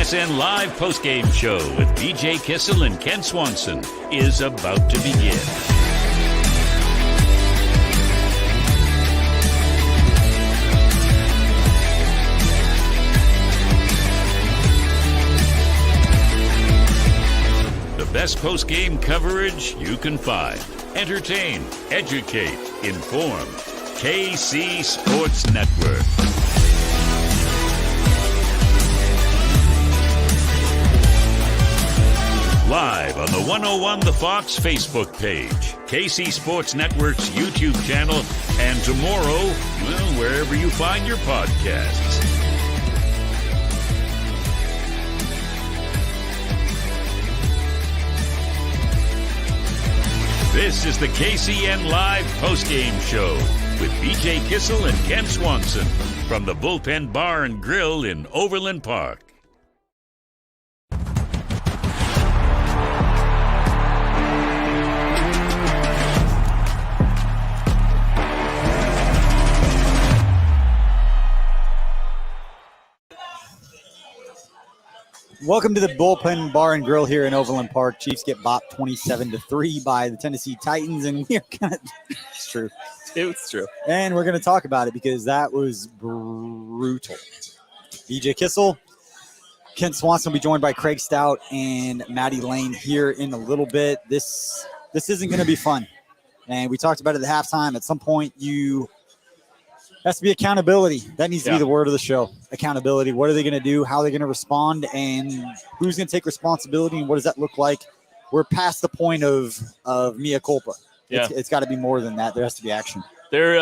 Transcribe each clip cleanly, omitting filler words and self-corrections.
KCSN live postgame show with BJ Kissel and Kent Swanson is about to begin. The best postgame coverage you can find. Entertain, educate, inform. KC Sports Network. Live on the 101 The Fox Facebook page, KC Sports Network's YouTube channel, and tomorrow, well, wherever you find your podcasts. This is the KCN Live Postgame Show with BJ Kissel and Kent Swanson from the Bullpen Bar and Grill in Overland Park. Welcome to the Bullpen Bar and Grill here in Overland Park. Chiefs get bopped 27-3 by the Tennessee Titans, and we're gonna. It's true. It's true. And we're going to talk about it because that was brutal. BJ Kissel, Kent Swanson will be joined by Craig Stout and Maddie Lane here in a little bit. This isn't going to be fun. And we talked about it at halftime. At some point, has to be accountability. That needs to be the word of the show. Accountability. What are they going to do? How are they going to respond? And who's going to take responsibility? And what does that look like? We're past the point of mea culpa. Yeah. It's got to be more than that. There has to be action. There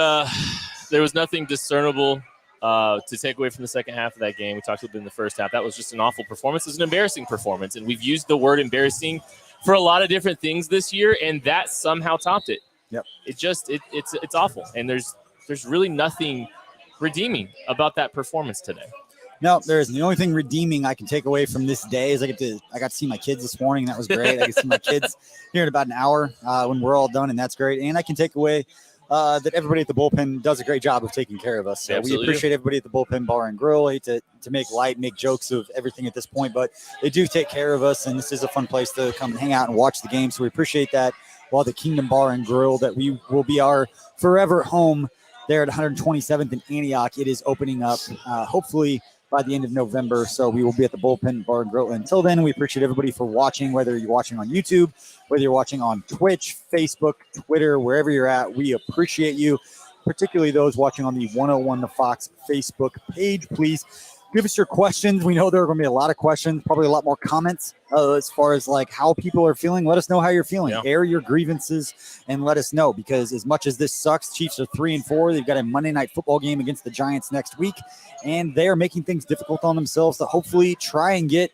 was nothing discernible to take away from the second half of that game. We talked a little bit in the first half. That was just an awful performance. It was an embarrassing performance, and we've used the word embarrassing for a lot of different things this year, and that somehow topped it. Yep. It's awful, and there's really nothing redeeming about that performance today. No, there isn't. The only thing redeeming I can take away from this day is I got to see my kids this morning. That was great. I can see my kids here in about an hour when we're all done, and that's great. And I can take away that everybody at the Bullpen does a great job of taking care of us. So we appreciate everybody at the Bullpen Bar and Grill. I hate to make light, make jokes of everything at this point, but they do take care of us, and this is a fun place to come and hang out and watch the game. So we appreciate that. While the Kingdom Bar and Grill, that we will be our forever home there at 127th and Antioch. It is opening up hopefully by the end of November. So we will be at the Bullpen Bar and Grill. Until then, we appreciate everybody for watching, whether you're watching on YouTube, whether you're watching on Twitch, Facebook, Twitter, wherever you're at. We appreciate you, particularly those watching on the 101 The Fox Facebook page. Please give us your questions. We know there are going to be a lot of questions, probably a lot more comments as far as like how people are feeling. Let us know how you're feeling. Yeah. Air your grievances and let us know, because as much as this sucks, Chiefs are 3-4. They've got a Monday Night Football game against the Giants next week, and they are making things difficult on themselves to hopefully try and get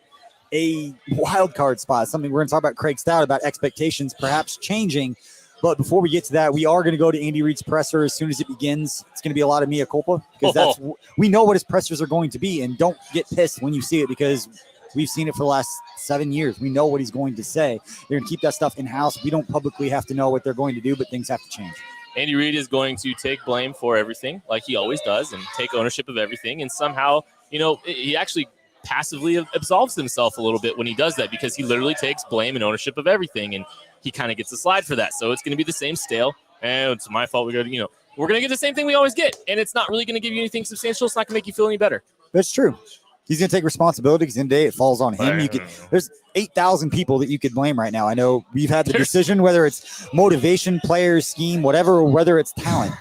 a wild card spot. Something we're going to talk about Craig Stout about expectations perhaps changing. But before we get to that, we are going to go to Andy Reid's presser as soon as it begins. It's going to be a lot of mea culpa because we know what his pressers are going to be, and don't get pissed when you see it because we've seen it for the last 7 years. We know what he's going to say. They're going to keep that stuff in-house. We don't publicly have to know what they're going to do, but things have to change. Andy Reid is going to take blame for everything like he always does and take ownership of everything. And somehow, he actually passively absolves himself a little bit when he does that, because he literally takes blame and ownership of everything. And he kind of gets a slide for that. So it's going to be the same stale. And it's my fault. We're going to get the same thing we always get. And it's not really going to give you anything substantial. It's not going to make you feel any better. That's true. He's going to take responsibility because in the day it falls on him. There's 8,000 people that you could blame right now. I know we've had the decision, whether it's motivation, players, scheme, whatever, or whether it's talent.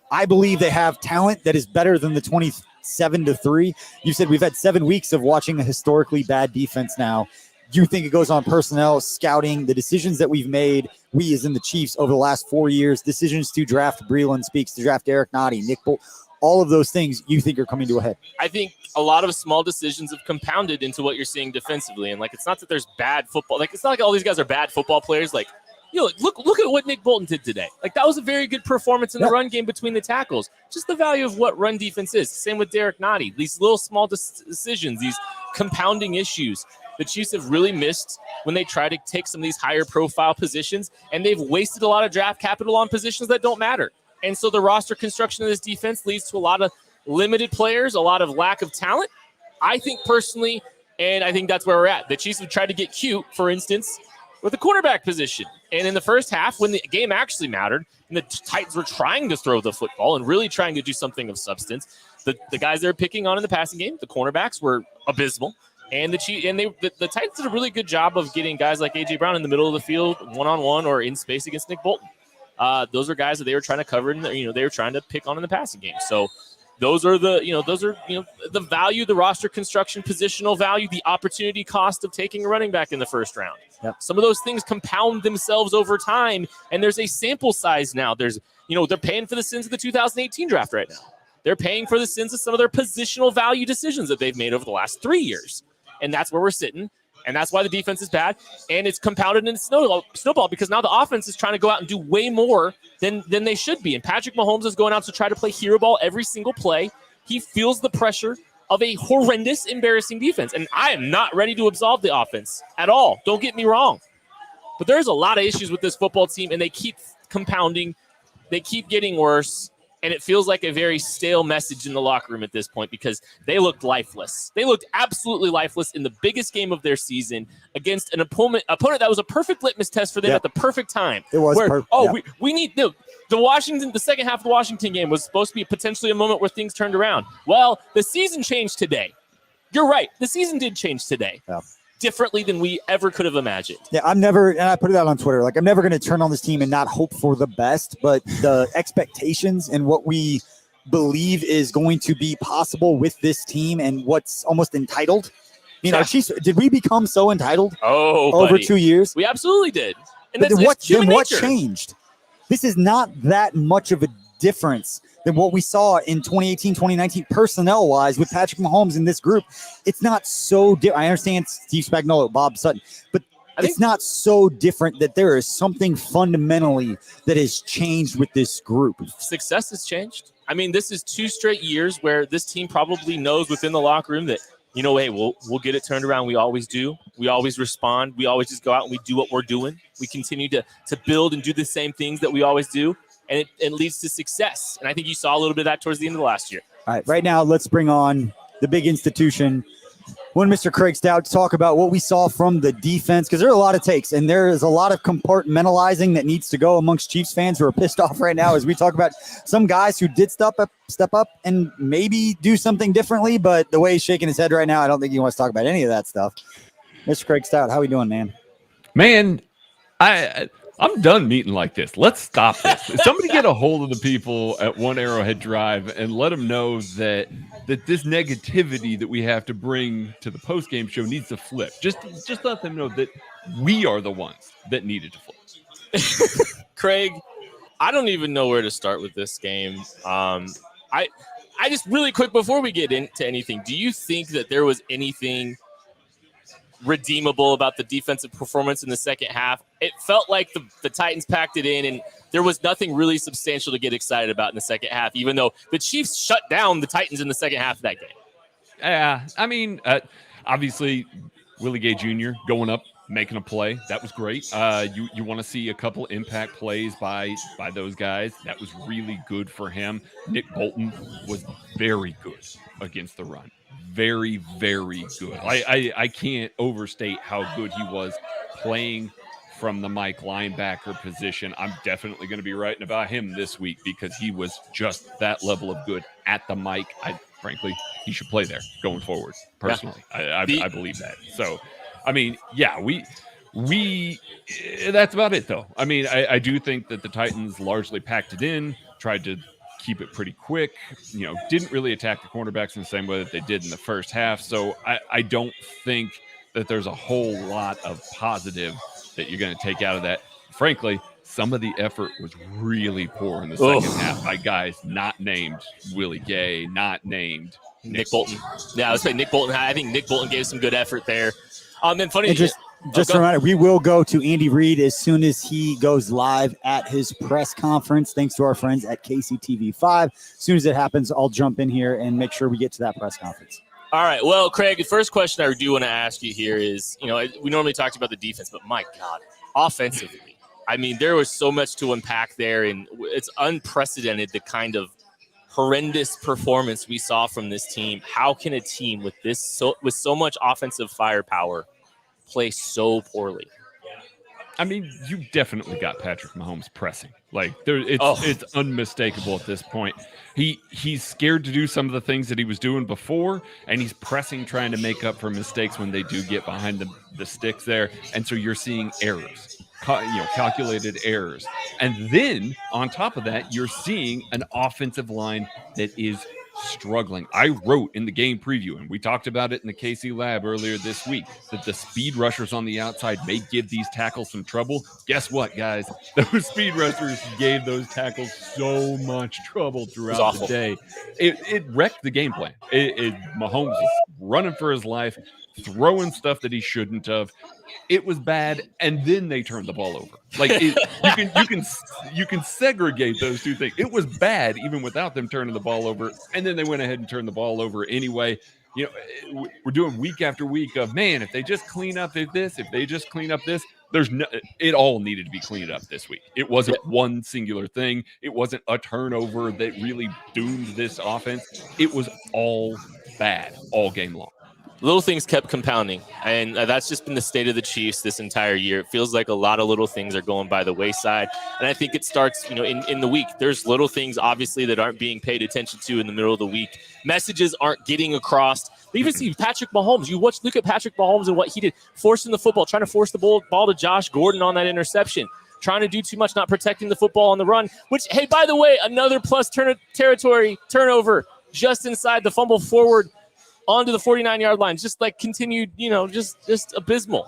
I believe they have talent that is better than the 27-3. You said we've had 7 weeks of watching a historically bad defense now. You think it goes on personnel, scouting, the decisions that we've made, we as in the Chiefs over the last 4 years, decisions to draft Breeland Speaks, to draft Derek Nottie, Nick Bolt, all of those things you think are coming to a head? I think a lot of small decisions have compounded into what you're seeing defensively. And it's not that there's bad football. It's not like all these guys are bad football players. Look at what Nick Bolton did today. That was a very good performance in the run game between the tackles. Just the value of what run defense is. Same with Derek Nottie. These little small decisions, these compounding issues. The Chiefs have really missed when they try to take some of these higher profile positions, and they've wasted a lot of draft capital on positions that don't matter. And so the roster construction of this defense leads to a lot of limited players, a lot of lack of talent. I think personally And I think that's where we're at. The Chiefs have tried to get cute, for instance, with the cornerback position. And in the first half, when the game actually mattered, and the Titans were trying to throw the football and really trying to do something of substance, the guys they were picking on in the passing game, the cornerbacks, were abysmal. And the Titans did a really good job of getting guys like A.J. Brown in the middle of the field, one-on-one or in space against Nick Bolton. Those are guys that they were trying to cover, and they were trying to pick on in the passing game. So those are the value, the roster construction, positional value, the opportunity cost of taking a running back in the first round. Yep. Some of those things compound themselves over time, and there's a sample size now. They're paying for the sins of the 2018 draft right now. They're paying for the sins of some of their positional value decisions that they've made over the last 3 years. And that's where we're sitting. And that's why the defense is bad. And it's compounded in snowball because now the offense is trying to go out and do way more than they should be. And Patrick Mahomes is going out to try to play hero ball every single play. He feels the pressure of a horrendous, embarrassing defense. And I am not ready to absolve the offense at all. Don't get me wrong. But there's a lot of issues with this football team, and they keep compounding. They keep getting worse. And it feels like a very stale message in the locker room at this point because they looked lifeless. They looked absolutely lifeless in the biggest game of their season against an opponent that was a perfect litmus test for them at the perfect time. It was perfect. We need the second half of the Washington game was supposed to be potentially a moment where things turned around. Well, the season changed today. You're right. The season did change today. Yeah. Differently than we ever could have imagined. Yeah, and I put it out on Twitter, like I'm never going to turn on this team and not hope for the best, but the expectations and what we believe is going to be possible with this team and what's almost entitled. Chiefs, did we become so entitled over 2 years? We absolutely did. And then what changed? This is not that much of a difference than what we saw in 2018, 2019 personnel-wise with Patrick Mahomes in this group. It's not so different. I understand Steve Spagnuolo, Bob Sutton, but it's not so different that there is something fundamentally that has changed with this group. Success has changed. I mean, this is 2 straight years where this team probably knows within the locker room that, hey, we'll get it turned around. We always do. We always respond. We always just go out and we do what we're doing. We continue to build and do the same things that we always do. And it leads to success. And I think you saw a little bit of that towards the end of the last year. All right, right now, let's bring on the big institution, Mr. Craig Stout, to talk about what we saw from the defense, because there are a lot of takes, and there is a lot of compartmentalizing that needs to go amongst Chiefs fans who are pissed off right now as we talk about some guys who did step up and maybe do something differently, but the way he's shaking his head right now, I don't think he wants to talk about any of that stuff. Mr. Craig Stout, how are we doing, man? Man, I'm done meeting like this. Let's stop this. Somebody get a hold of the people at One Arrowhead Drive and let them know that this negativity that we have to bring to the postgame show needs to flip. Just let them know that we are the ones that needed to flip. Craig, I don't even know where to start with this game. I just really quick before we get into anything, do you think that there was anything redeemable about the defensive performance in the second half? It felt like the Titans packed it in, and there was nothing really substantial to get excited about in the second half, even though the Chiefs shut down the Titans in the second half of that game. Yeah, I mean, obviously, Willie Gay Jr. going up, making a play. That was great. You want to see a couple impact plays by those guys. That was really good for him. Nick Bolton was very good against the run. Very, very good. I can't overstate how good he was playing from the Mike linebacker position. I'm definitely going to be writing about him this week because he was just that level of good at the Mike. Frankly, he should play there going forward, personally. Yeah. I believe that. So, I mean, yeah, we that's about it, though. I mean, I do think that the Titans largely packed it in, tried to keep it pretty quick, didn't really attack the cornerbacks in the same way that they did in the first half. So I don't think that there's a whole lot of positive that you're going to take out of that. Frankly, some of the effort was really poor in the second half by guys not named Willie Gay, not named Nick Bolton. Yeah, I was saying Nick Bolton. I think Nick Bolton gave some good effort there. Then funny. And just a reminder, we will go to Andy Reid as soon as he goes live at his press conference, thanks to our friends at KCTV5. As soon as it happens, I'll jump in here and make sure we get to that press conference. All right. Well, Craig, the first question I do want to ask you here is, we normally talked about the defense, but my God, offensively, I mean, there was so much to unpack there, and it's unprecedented the kind of horrendous performance we saw from this team, how can a team with so much offensive firepower play so poorly? I mean, you definitely got Patrick Mahomes pressing. Like it's unmistakable at this point. He's scared to do some of the things that he was doing before, and he's pressing, trying to make up for mistakes when they do get behind the sticks there. And so you're seeing errors, calculated errors. And then on top of that, you're seeing an offensive line that is struggling. I wrote in the game preview, and we talked about it in the KC lab earlier this week, that the speed rushers on the outside may give these tackles some trouble. Guess what, guys? Those speed rushers gave those tackles so much trouble throughout the day. It wrecked the game plan. Mahomes was running for his life, throwing stuff that he shouldn't have. It was bad, and then they turned the ball over. Like you can segregate those two things. It was bad even without them turning the ball over, and then they went ahead and turned the ball over anyway. We're doing week after week of, man, if they just clean up this, if they just clean up this, it all needed to be cleaned up this week. It wasn't one singular thing. It wasn't a turnover that really doomed this offense. It was all bad all game long. Little things kept compounding, and that's just been the state of the Chiefs this entire year. It feels like a lot of little things are going by the wayside, and I think it starts, in the week. There's little things, obviously, that aren't being paid attention to in the middle of the week. Messages aren't getting across. But even see Patrick Mahomes. Look at Patrick Mahomes and what he did, forcing the football, trying to force the ball to Josh Gordon on that interception, trying to do too much, not protecting the football on the run, which, hey, by the way, another plus territory turnover just inside the fumble forward onto the 49-yard line, just like continued, just abysmal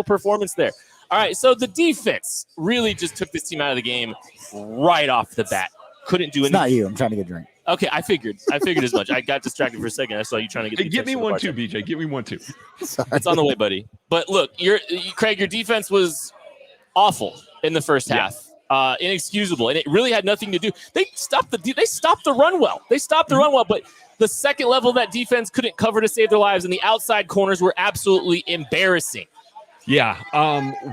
performance there. All right, so the defense really just took this team out of the game right off the bat. Couldn't do anything. It's not you. I'm trying to get a drink. Okay, I figured as much. I got distracted for a second. I saw you trying to get. Give me one too, BJ. Give me one too. Sorry. It's on the way, buddy. But look, Craig, your defense was awful in the first half. Inexcusable, and it really had nothing to do. They stopped the run well. But the second level of that defense couldn't cover to save their lives, and the outside corners were absolutely embarrassing. Yeah.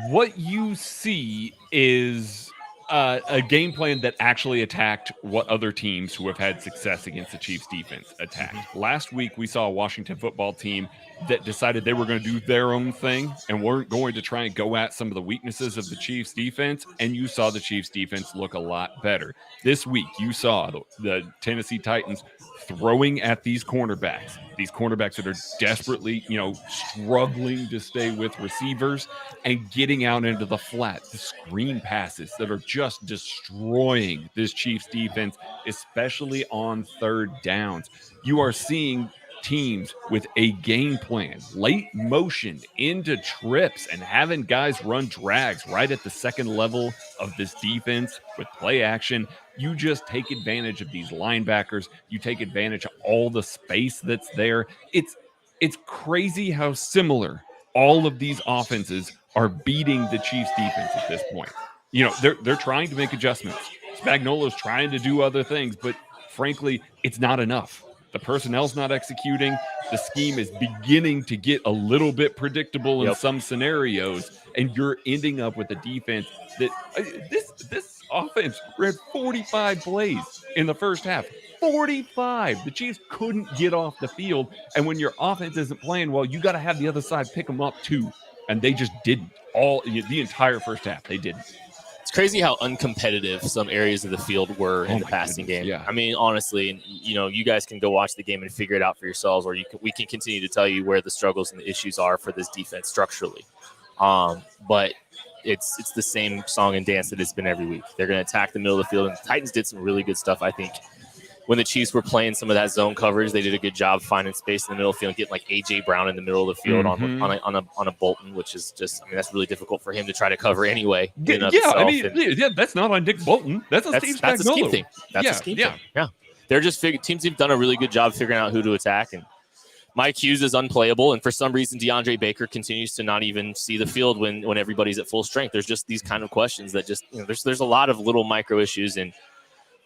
What you see is a game plan that actually attacked what other teams who have had success against the Chiefs defense attacked. Last week, we saw a Washington football team that decided they were going to do their own thing and weren't going to try and go at some of the weaknesses of the Chiefs defense, and you saw the Chiefs defense look a lot better. This week, you saw the Tennessee Titans throwing at these cornerbacks that are desperately, struggling to stay with receivers and getting out into the flat, the screen passes that are just destroying this Chiefs defense, especially on third downs. You are seeing teams with a game plan, late motion into trips, and having guys run drags right at the second level of this defense with play action. You just take advantage of these linebackers. You take advantage of all the space that's there. It's crazy how similar all of these offenses are beating the Chiefs defense at this point. They're trying to make adjustments. Spagnuolo's trying to do other things, but frankly, it's not enough. The personnel's not executing. The scheme is beginning to get a little bit predictable in some scenarios, and you're ending up with a defense that this offense ran 45 plays in the first half. 45. The Chiefs couldn't get off the field, and when your offense isn't playing well, you got to have the other side pick them up too, and they just didn't. The entire first half, they didn't. It's crazy how uncompetitive some areas of the field were in the passing game. Yeah. I mean, honestly, and you guys can go watch the game and figure it out for yourselves, or we can continue to tell you where the struggles and the issues are for this defense structurally. But it's the same song and dance that it's been every week. They're going to attack the middle of the field, and the Titans did some really good stuff, I think. When the Chiefs were playing some of that zone coverage, they did a good job finding space in the middle of the field, getting like A.J. Brown in the middle of the field on a Bolton, which is just, that's really difficult for him to try to cover anyway. That's not on Nick Bolton. That's a scheme thing. That's a scheme thing. Yeah. They're just teams have done a really good job figuring out who to attack, and Mike Hughes is unplayable, and for some reason DeAndre Baker continues to not even see the field when everybody's at full strength. There's just these kind of questions that just, there's a lot of little micro issues. And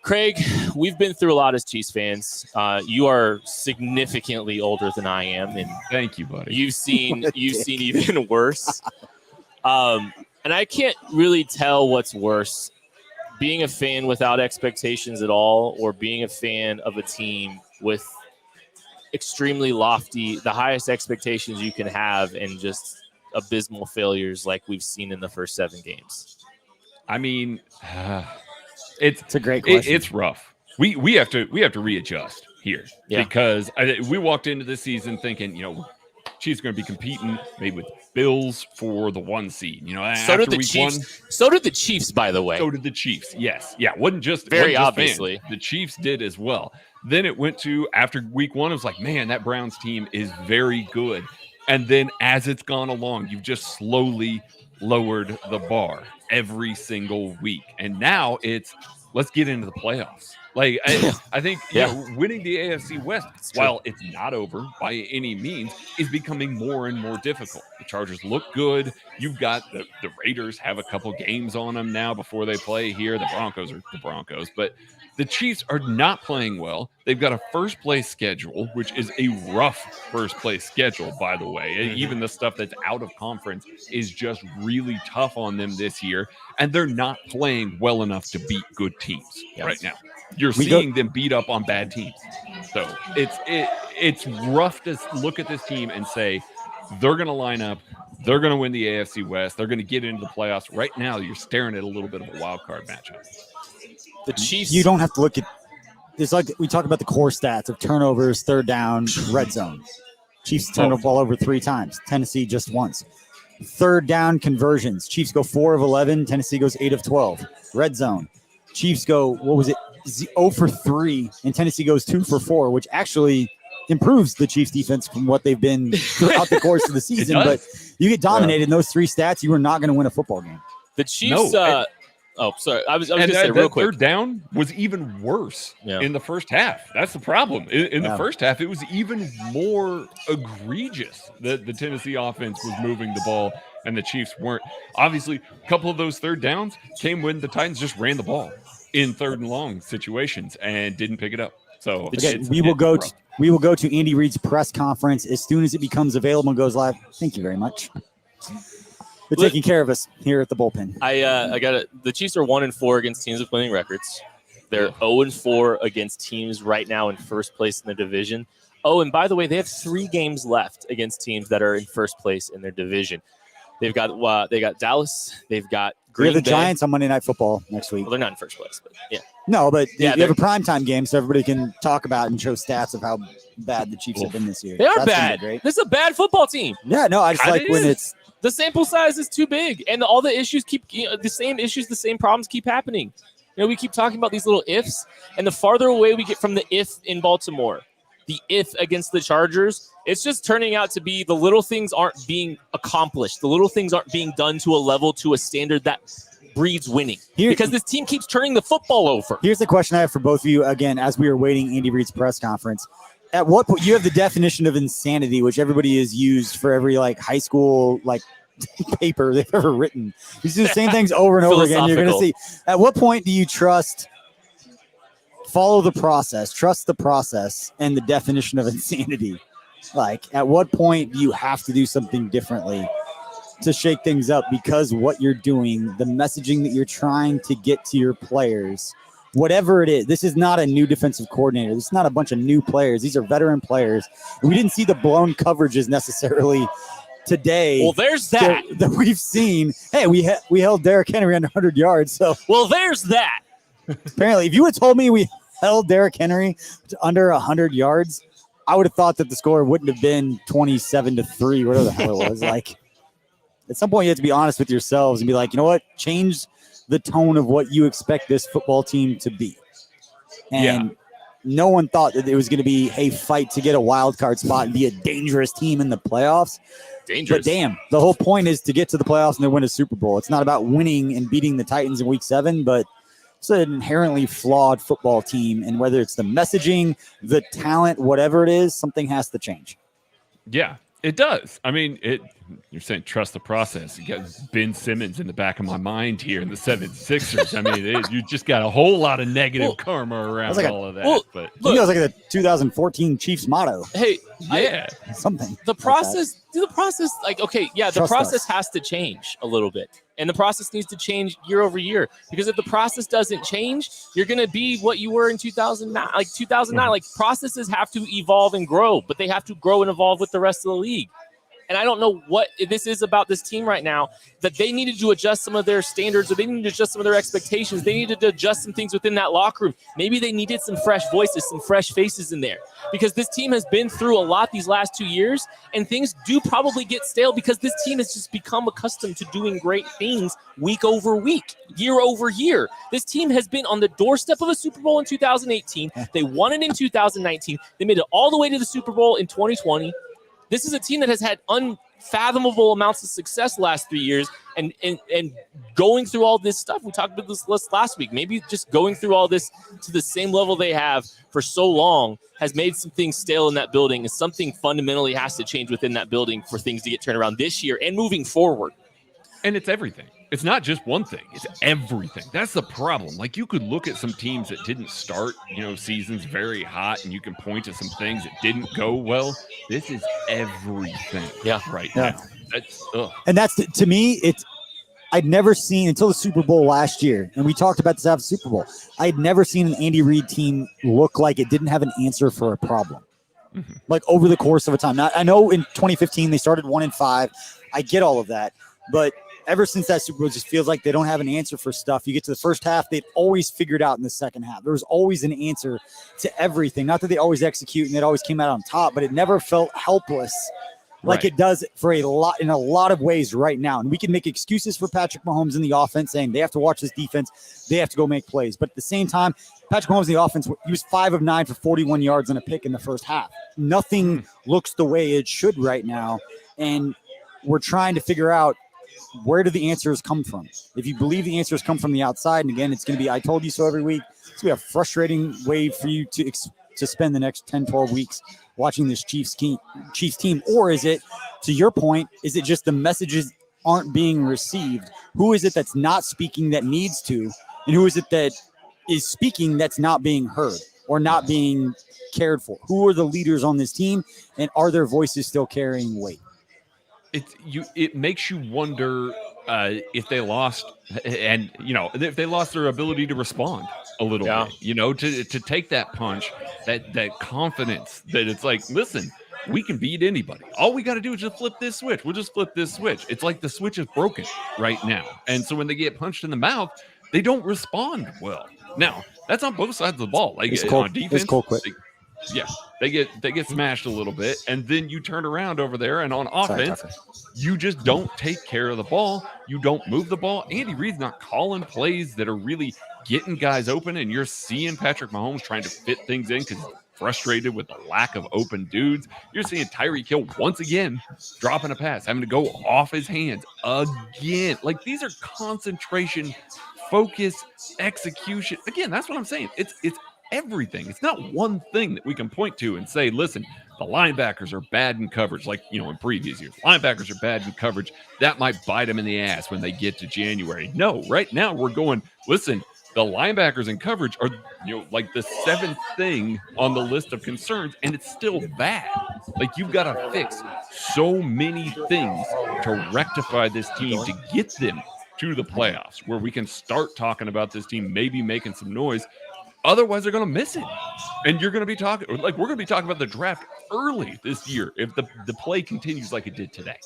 Craig, we've been through a lot as Chiefs fans. You are significantly older than I am, and thank you, buddy. You've seen even worse. And I can't really tell what's worse, being a fan without expectations at all, or being a fan of a team with extremely lofty, the highest expectations you can have, and just abysmal failures like we've seen in the first 7 games? I mean, it's a great question. It's rough. We have to readjust here because we walked into this season thinking, Chiefs are going to be competing maybe with Bills for the 1 seed. So did the Chiefs. So did the Chiefs, by the way. So did the Chiefs. Yes. Yeah. Wasn't just obviously. The Chiefs did as well. Then it went to after week 1, it was like, man, that Browns team is very good. And then as it's gone along, you've just slowly lowered the bar every single week. And now it's let's get into the playoffs. Like, I think winning the AFC West, while it's not over by any means, is becoming more and more difficult. The Chargers look good. You've got the Raiders have a couple games on them now before they play here. The Broncos are the Broncos. But the Chiefs are not playing well. They've got a first-place schedule, which is a rough first-place schedule, by the way. Mm-hmm. Even the stuff that's out of conference is just really tough on them this year. And they're not playing well enough to beat good teams right now. You're seeing them beat up on bad teams. So it's rough to look at this team and say they're going to line up, they're going to win the AFC West, they're going to get into the playoffs. Right now, you're staring at a little bit of a wild card matchup. The Chiefs. You don't have to look at. It's like we talk about the core stats of turnovers, third down, red zone. Chiefs turned the ball over 3 times. Tennessee just once. Third down conversions. Chiefs go 4 of 11. Tennessee goes 8 of 12. Red zone. Chiefs go 0 for 3, and Tennessee goes 2 for 4, which actually improves the Chiefs defense from what they've been throughout the course of the season. But you get dominated in those 3 stats, you are not going to win a football game. The Chiefs. Sorry. I was going to say real quick. Third down was even worse in the first half. That's the problem. In the first half, it was even more egregious that the Tennessee offense was moving the ball and the Chiefs weren't. Obviously, a couple of those third downs came when the Titans just ran the ball in third and long situations and didn't pick it up. So we will go to Andy Reid's press conference as soon as it becomes available and goes live. Thank you very much. They're taking care of us here at the bullpen. I got it. The Chiefs are 1-4 against teams with winning records. They're 0-4 against teams right now in first place in their division. Oh, and by the way, they have 3 games left against teams that are in first place in their division. They've got Dallas. They've got Green Bay. The Giants on Monday Night Football next week. Well, they're not in first place, but yeah. No, but you have a primetime game, so everybody can talk about and show stats of how bad the Chiefs have been this year. They are bad. This is a bad football team. Yeah, no, I just like when it's the sample size is too big, and all the issues the same problems keep happening. We keep talking about these little ifs, and the farther away we get from the if in Baltimore, the if against the Chargers, it's just turning out to be the little things aren't being accomplished. The little things aren't being done to a level, to a standard that breeds winning. Because this team keeps turning the football over. Here's the question I have for both of you, again, as we are waiting Andy Reid's press conference. At what point, you have the definition of insanity, which everybody has used for every high school paper they've ever written. You see the same things over and over again. You're going to see. At what point do you follow the process, trust the process, and the definition of insanity? At what point do you have to do something differently to shake things up? Because what you're doing, the messaging that you're trying to get to your players, whatever it is, this is not a new defensive coordinator. This is not a bunch of new players. These are veteran players. We didn't see the blown coverages necessarily today. Well, there's that we've seen. Hey, we held Derrick Henry under 100 yards. So there's that. Apparently, if you would have told me we held Derrick Henry to under 100 yards, I would have thought that the score wouldn't have been 27-3, whatever the hell it was. At some point, you have to be honest with yourselves and be like, you know what? Change the tone of what you expect this football team to be. And no one thought that it was going to be a fight to get a wild card spot and be a dangerous team in the playoffs. Dangerous. But damn, the whole point is to get to the playoffs and then win a Super Bowl. It's not about winning and beating the Titans in week 7, but it's an inherently flawed football team. And whether it's the messaging, the talent, whatever it is, something has to change. Yeah, it does. I mean, You're saying trust the process. You got Ben Simmons in the back of my mind here in the 76ers. I mean, you just got a whole lot of negative karma around all of that. But look, that was like the 2014 Chiefs motto. Hey, something. The process, like, okay, yeah, the Trust process us. has to change a little bit. And the process needs to change year over year. Because if the process doesn't change, you're going to be what you were in 2009. Like 2009, like processes have to evolve and grow, but they have to grow and evolve with the rest of the league. And I don't know what this is about this team right now, that they needed to adjust some of their standards, or they needed to adjust some of their expectations. They needed to adjust some things within that locker room. Maybe they needed some fresh voices, some fresh faces in there, because this team has been through a lot these last 2 years, and things do probably get stale because this team has just become accustomed to doing great things week over week, year over year. This team has been on the doorstep of a Super Bowl in 2018. They won it in 2019. They made it all the way to the Super Bowl in 2020. This is a team that has had unfathomable amounts of success the last 3 years, and going through all this stuff. We talked about this last week. Maybe just going through all this to the same level they have for so long has made some things stale in that building, and something fundamentally has to change within that building for things to get turned around this year and moving forward. And it's everything. It's not just one thing. It's everything. That's the problem. Like, you could look at some teams that didn't start, seasons very hot, and you can point to some things that didn't go well. This is everything right now. And that's, to me, I'd never seen, until the Super Bowl last year, and we talked about this after the Super Bowl, I'd never seen an Andy Reid team look like it didn't have an answer for a problem. Mm-hmm. Like, over the course of a time. Now, I know in 2015 they started 1-5. I get all of that. But ever since that Super Bowl, it just feels like they don't have an answer for stuff. You get to the first half, they'd always figured out in the second half. There was always an answer to everything. Not that they always execute and it always came out on top, but it never felt helpless like it does for in a lot of ways right now. And we can make excuses for Patrick Mahomes in the offense, saying they have to watch this defense, they have to go make plays. But at the same time, Patrick Mahomes in the offense, he was 5 of 9 for 41 yards and a pick in the first half. Nothing looks the way it should right now. And we're trying to figure out, where do the answers come from? If you believe the answers come from the outside, and again, it's going to be I told you so every week, it's going to be a frustrating way for you to spend the next 10, 12 weeks watching this Chiefs team. Or is it, to your point, is it just the messages aren't being received? Who is it that's not speaking that needs to? And who is it that is speaking that's not being heard or not being cared for? Who are the leaders on this team, and are their voices still carrying weight? It makes you wonder if they lost, and if they lost their ability to respond a little bit, to take that punch, that confidence that it's like, listen, we can beat anybody. All we got to do is just flip this switch. We'll just flip this switch. It's like the switch is broken right now, and so when they get punched in the mouth, they don't respond well. Now that's on both sides of the ball. Like on defense, they get smashed a little bit, and then you turn around over there, and on offense, you just don't take care of the ball. You don't move the ball. Andy Reid's not calling plays that are really getting guys open, and you're seeing Patrick Mahomes trying to fit things in because he's frustrated with the lack of open dudes. You're seeing Tyreek Hill once again dropping a pass, having to go off his hands again. Like, these are concentration, focus, execution. Again, that's what I'm saying. It's everything. It's not one thing that we can point to and say, listen, the linebackers are bad in coverage, like, in previous years. Linebackers are bad in coverage. That might bite them in the ass when they get to January. No, right now we're going, listen, the linebackers in coverage are, like the 7th thing on the list of concerns, and it's still bad. Like, you've got to fix so many things to rectify this team to get them to the playoffs, where we can start talking about this team maybe making some noise. Otherwise, they're going to miss it. And you're going to be talking, we're going to be talking about the draft early this year if the play continues like it did today.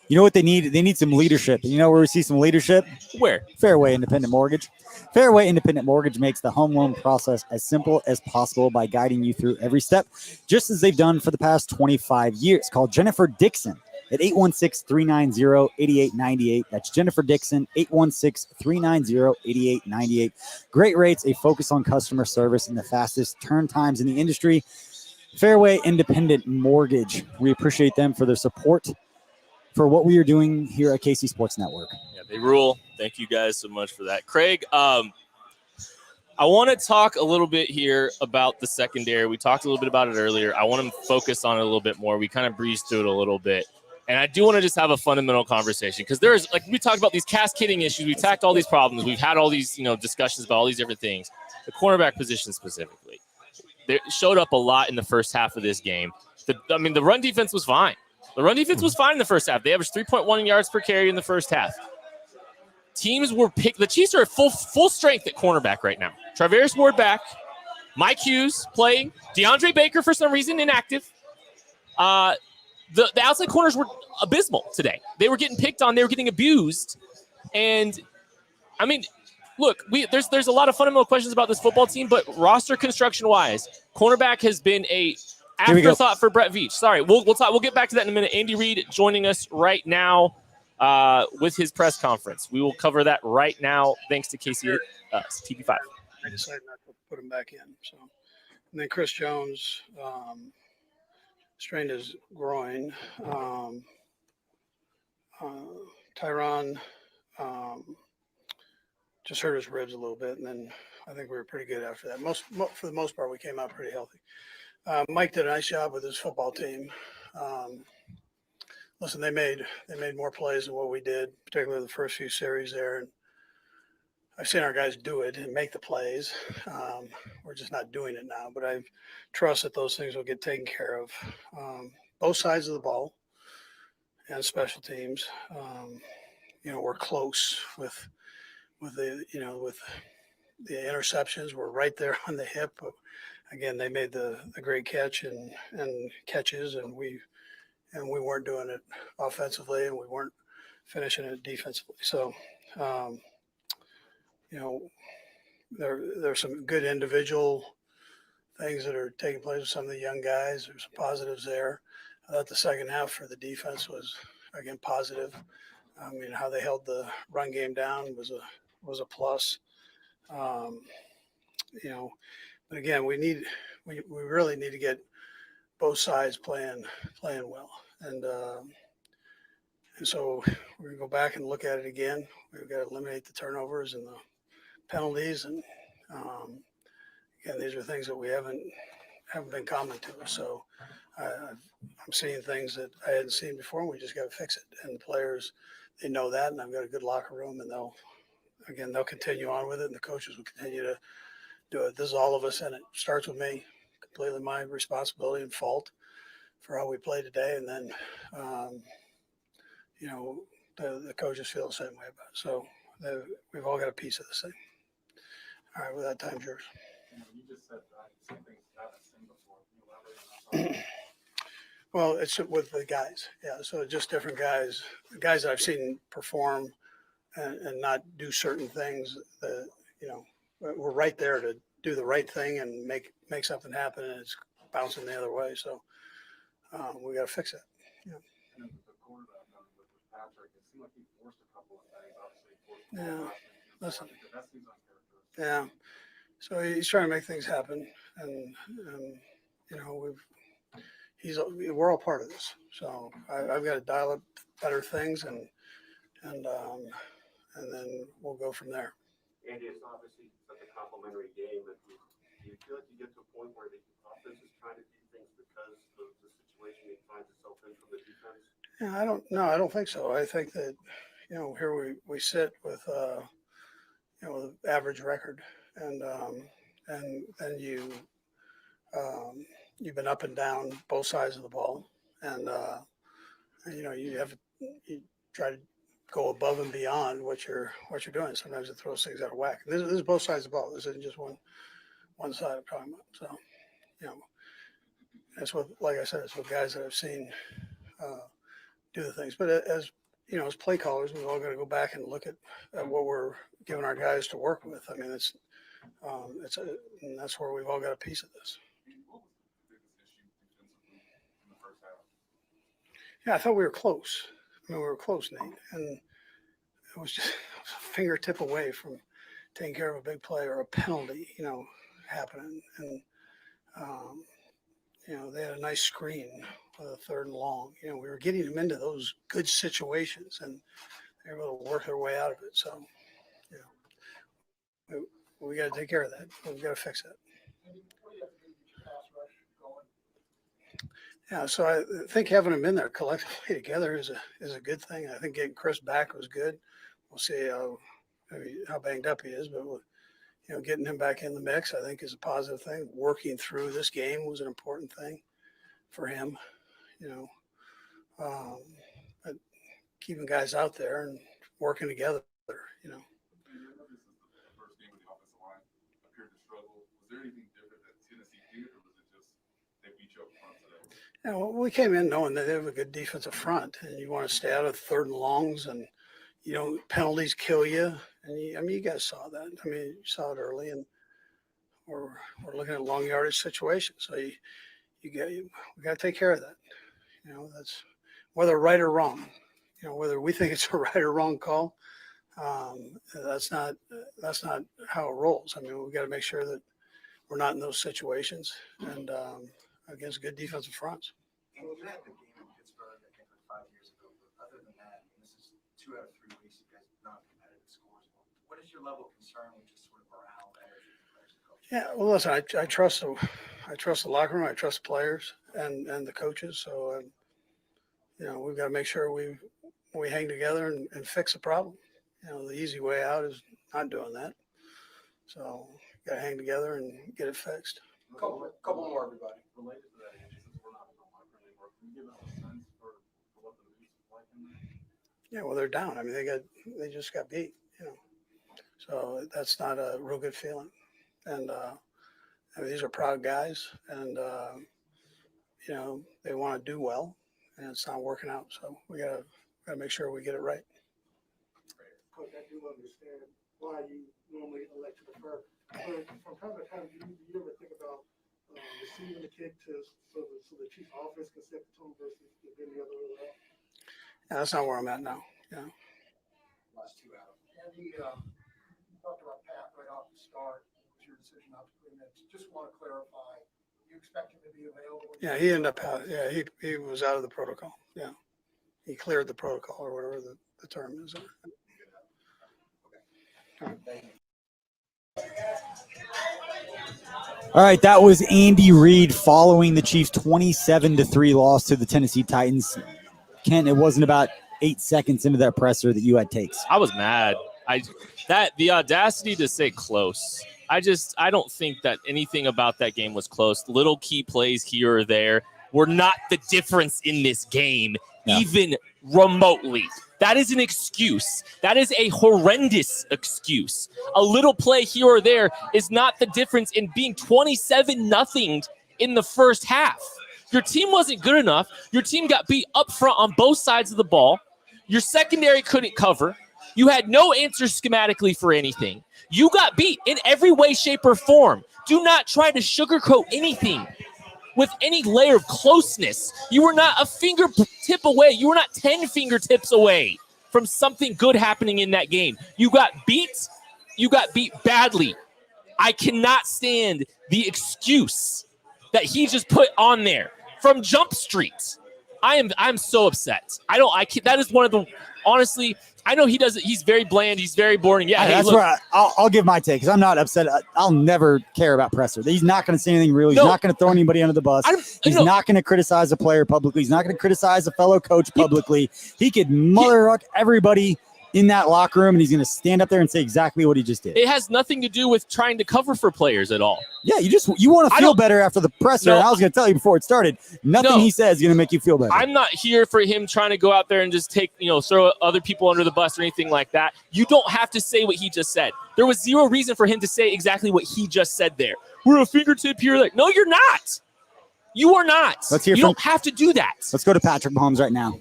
You know what they need? They need some leadership. You know where we see some leadership? Where? Fairway Independent Mortgage. Fairway Independent Mortgage makes the home loan process as simple as possible by guiding you through every step, just as they've done for the past 25 years. Call Jennifer Dixon at 816-390-8898. That's Jennifer Dixon, 816-390-8898. Great rates, a focus on customer service, and the fastest turn times in the industry. Fairway Independent Mortgage. We appreciate them for their support for what we are doing here at KC Sports Network. Yeah, they rule. Thank you guys so much for that. Craig, I want to talk a little bit here about the secondary. We talked a little bit about it earlier. I want to focus on it a little bit more. We kind of breezed through it a little bit. And I do want to just have a fundamental conversation because there is, like, we talked about these cascading issues. We've tacked all these problems. We've had all these, discussions about all these different things. The cornerback position specifically, they showed up a lot in the first half of this game. The run defense was fine. The run defense was fine in the first half. They averaged 3.1 yards per carry in the first half. Teams were picked. The Chiefs are at full strength at cornerback right now. Traveris Ward back. Mike Hughes playing. DeAndre Baker, for some reason, inactive. The outside corners were abysmal today. They were getting picked on. They were getting abused. And, look, there's a lot of fundamental questions about this football team, but roster construction-wise, cornerback has been a afterthought for Brett Veach. Sorry, we'll talk. We'll get back to that in a minute. Andy Reid joining us right now with his press conference. We will cover that right now, thanks to KC TV5. I decided not to put him back in. So, and then Chris Jones strained his groin. Tyron just hurt his ribs a little bit, and then I think we were pretty good after that. For the most part, we came out pretty healthy. Mike did a nice job with his football team. Listen, they made more plays than what we did, particularly the first few series there. And I've seen our guys do it and make the plays. We're just not doing it now, but I trust that those things will get taken care of. Both sides of the ball and special teams. We're close with the interceptions. We're right there on the hip. But again, they made the great catch and catches, and we weren't doing it offensively, and we weren't finishing it defensively. So, there's some good individual things that are taking place with some of the young guys. There's some positives there. I thought the second half for the defense was, again, positive. How they held the run game down was a plus. But again, we really need to get both sides playing well, and so we're gonna go back and look at it again. We've got to eliminate the turnovers and the penalties, and again, these are things that we haven't been common to us. So I'm seeing things that I hadn't seen before, and we just got to fix it. And the players, they know that, and I've got a good locker room, and they'll continue on with it, and the coaches will continue to do it. This is all of us, and it starts with me. Completely my responsibility and fault for how we play today, and then the coaches feel the same way about it. So we've all got a piece of this thing. All right, well, that time's yours. You just said something I haven't seen before. Well, it's with the guys, yeah. So just different guys, the guys that I've seen perform and not do certain things. We're right there to do the right thing and make something happen, and it's bouncing the other way. So we got to fix it. Yeah. And the quarterback with Patrick, it seemed like he forced a couple of things. Obviously, Yeah. Listen. That seems uncharacteristic. Yeah. So he's trying to make things happen, and we're all part of this. So I've got to dial up better things, and then we'll go from there. Andy, it's obviously such a complimentary game, but do you feel like you get to a point where the offense is trying to do things because of the situation it finds itself in from the defense? Yeah, I don't think so. I think that, here we sit with, average record, and then you've been up and down both sides of the ball, and you try to go above and beyond what you're doing. Sometimes it throws things out of whack. This is both sides of the ball. This isn't just one side I'm talking about. So, that's what, like I said, it's what guys that I've seen do the things. But as play callers, we've all got to go back and look at what we're giving our guys to work with. I mean, and that's where we've all got a piece of this. What was the biggest issue defensively in the first half? Yeah, I thought we were close. We were close, Nate, and it was just a fingertip away from taking care of a big play or a penalty, happening. And they had a nice screen with a 3rd and long. We were getting them into those good situations, and they were able to work their way out of it. So, we got to take care of that. We've got to fix it. Yeah, so I think having them in there collectively together is a good thing. I think getting Chris back was good. We'll see how banged up he is, but getting him back in the mix, I think, is a positive thing. Working through this game was an important thing for him. But keeping guys out there and working together. First game with the offensive line appeared to struggle. Was there anything different that Tennessee did, or was it just they beat you up front today? Yeah, well, we came in knowing that they have a good defensive front, and you want to stay out of third and longs, and penalties kill you. And you guys saw that. I mean, you saw it early, and we're looking at long yardage situations. So we got to take care of that. That's whether right or wrong. Whether we think it's a right or wrong call. That's not how it rolls. I mean, we got to make sure that we're not in those situations and against good defensive fronts. And you had the game in Pittsburgh, I think, like 5 years ago. But other than that, this is 2 out of 3 weeks you guys not competitive scores. What is your level of concern with just sort of morale, energy, and players and coaches? Yeah, well, listen, I trust the locker room. I trust the players and the coaches. So, we've got to make sure we hang together and fix the problem. The easy way out is not doing that. So, got to hang together and get it fixed. Couple more, everybody. Related to that, since we're not in the locker room anymore, can you give us a sense for what the news is like in there? Yeah, well, they're down. I mean, they just got beat. So that's not a real good feeling. And these are proud guys, and they want to do well, and it's not working out. So we gotta make sure we get it right. Coach, I do understand why you normally elect to defer. But from time to time, do you ever think about receiving the kick so the Chiefs offense can set the tone versus being the other way around? Yeah, that's not where I'm at now. Yeah. Last 2 out. And you talked about Pat right off the start. It was your decision not to put him in. Just want to clarify. You expect him to be available? Yeah, he ended up out. Yeah, he was out of the protocol. Yeah, he cleared the protocol or whatever the term is. All right, that was Andy Reid following the Chiefs' 27-3 loss to the Tennessee Titans. Kent, it wasn't about 8 seconds into that presser that you had takes. I was mad. The audacity to say close. I don't think that anything about that game was close. Little key plays here or there were not the difference in this game, even remotely. That is an excuse. That is a horrendous excuse. A little play here or there is not the difference in being 27-0 in the first half. Your team wasn't good enough. Your team got beat up front on both sides of the ball. Your secondary couldn't cover. You had no answer schematically for anything. You got beat in every way, shape, or form. Do not try to sugarcoat anything with any layer of closeness. You were not a fingertip away. You were not 10 fingertips away from something good happening in that game. You got beat. You got beat badly. I cannot stand the excuse that he just put on there from Jump Street. I'm so upset. That is one of the, honestly, I know he does it. He's very bland. He's very boring. Yeah, that's where I'll give my take because I'm not upset. I'll never care about presser. He's not going to say anything real. He's not going to throw anybody under the bus. He's not going to criticize a player publicly. He's not going to criticize a fellow coach publicly. He could motherfuck everybody in that locker room, and he's going to stand up there and say exactly what he just did. It has nothing to do with trying to cover for players at all. Yeah, you want to feel better after the presser. No, and I was going to tell you before it started, nothing he says is going to make you feel better. I'm not here for him trying to go out there and just throw other people under the bus or anything like that. You don't have to say what he just said. There was zero reason for him to say exactly what he just said there. We're a fingertip here. Like, no, you're not. You are not. You don't have to do that. Let's go to Patrick Mahomes right now.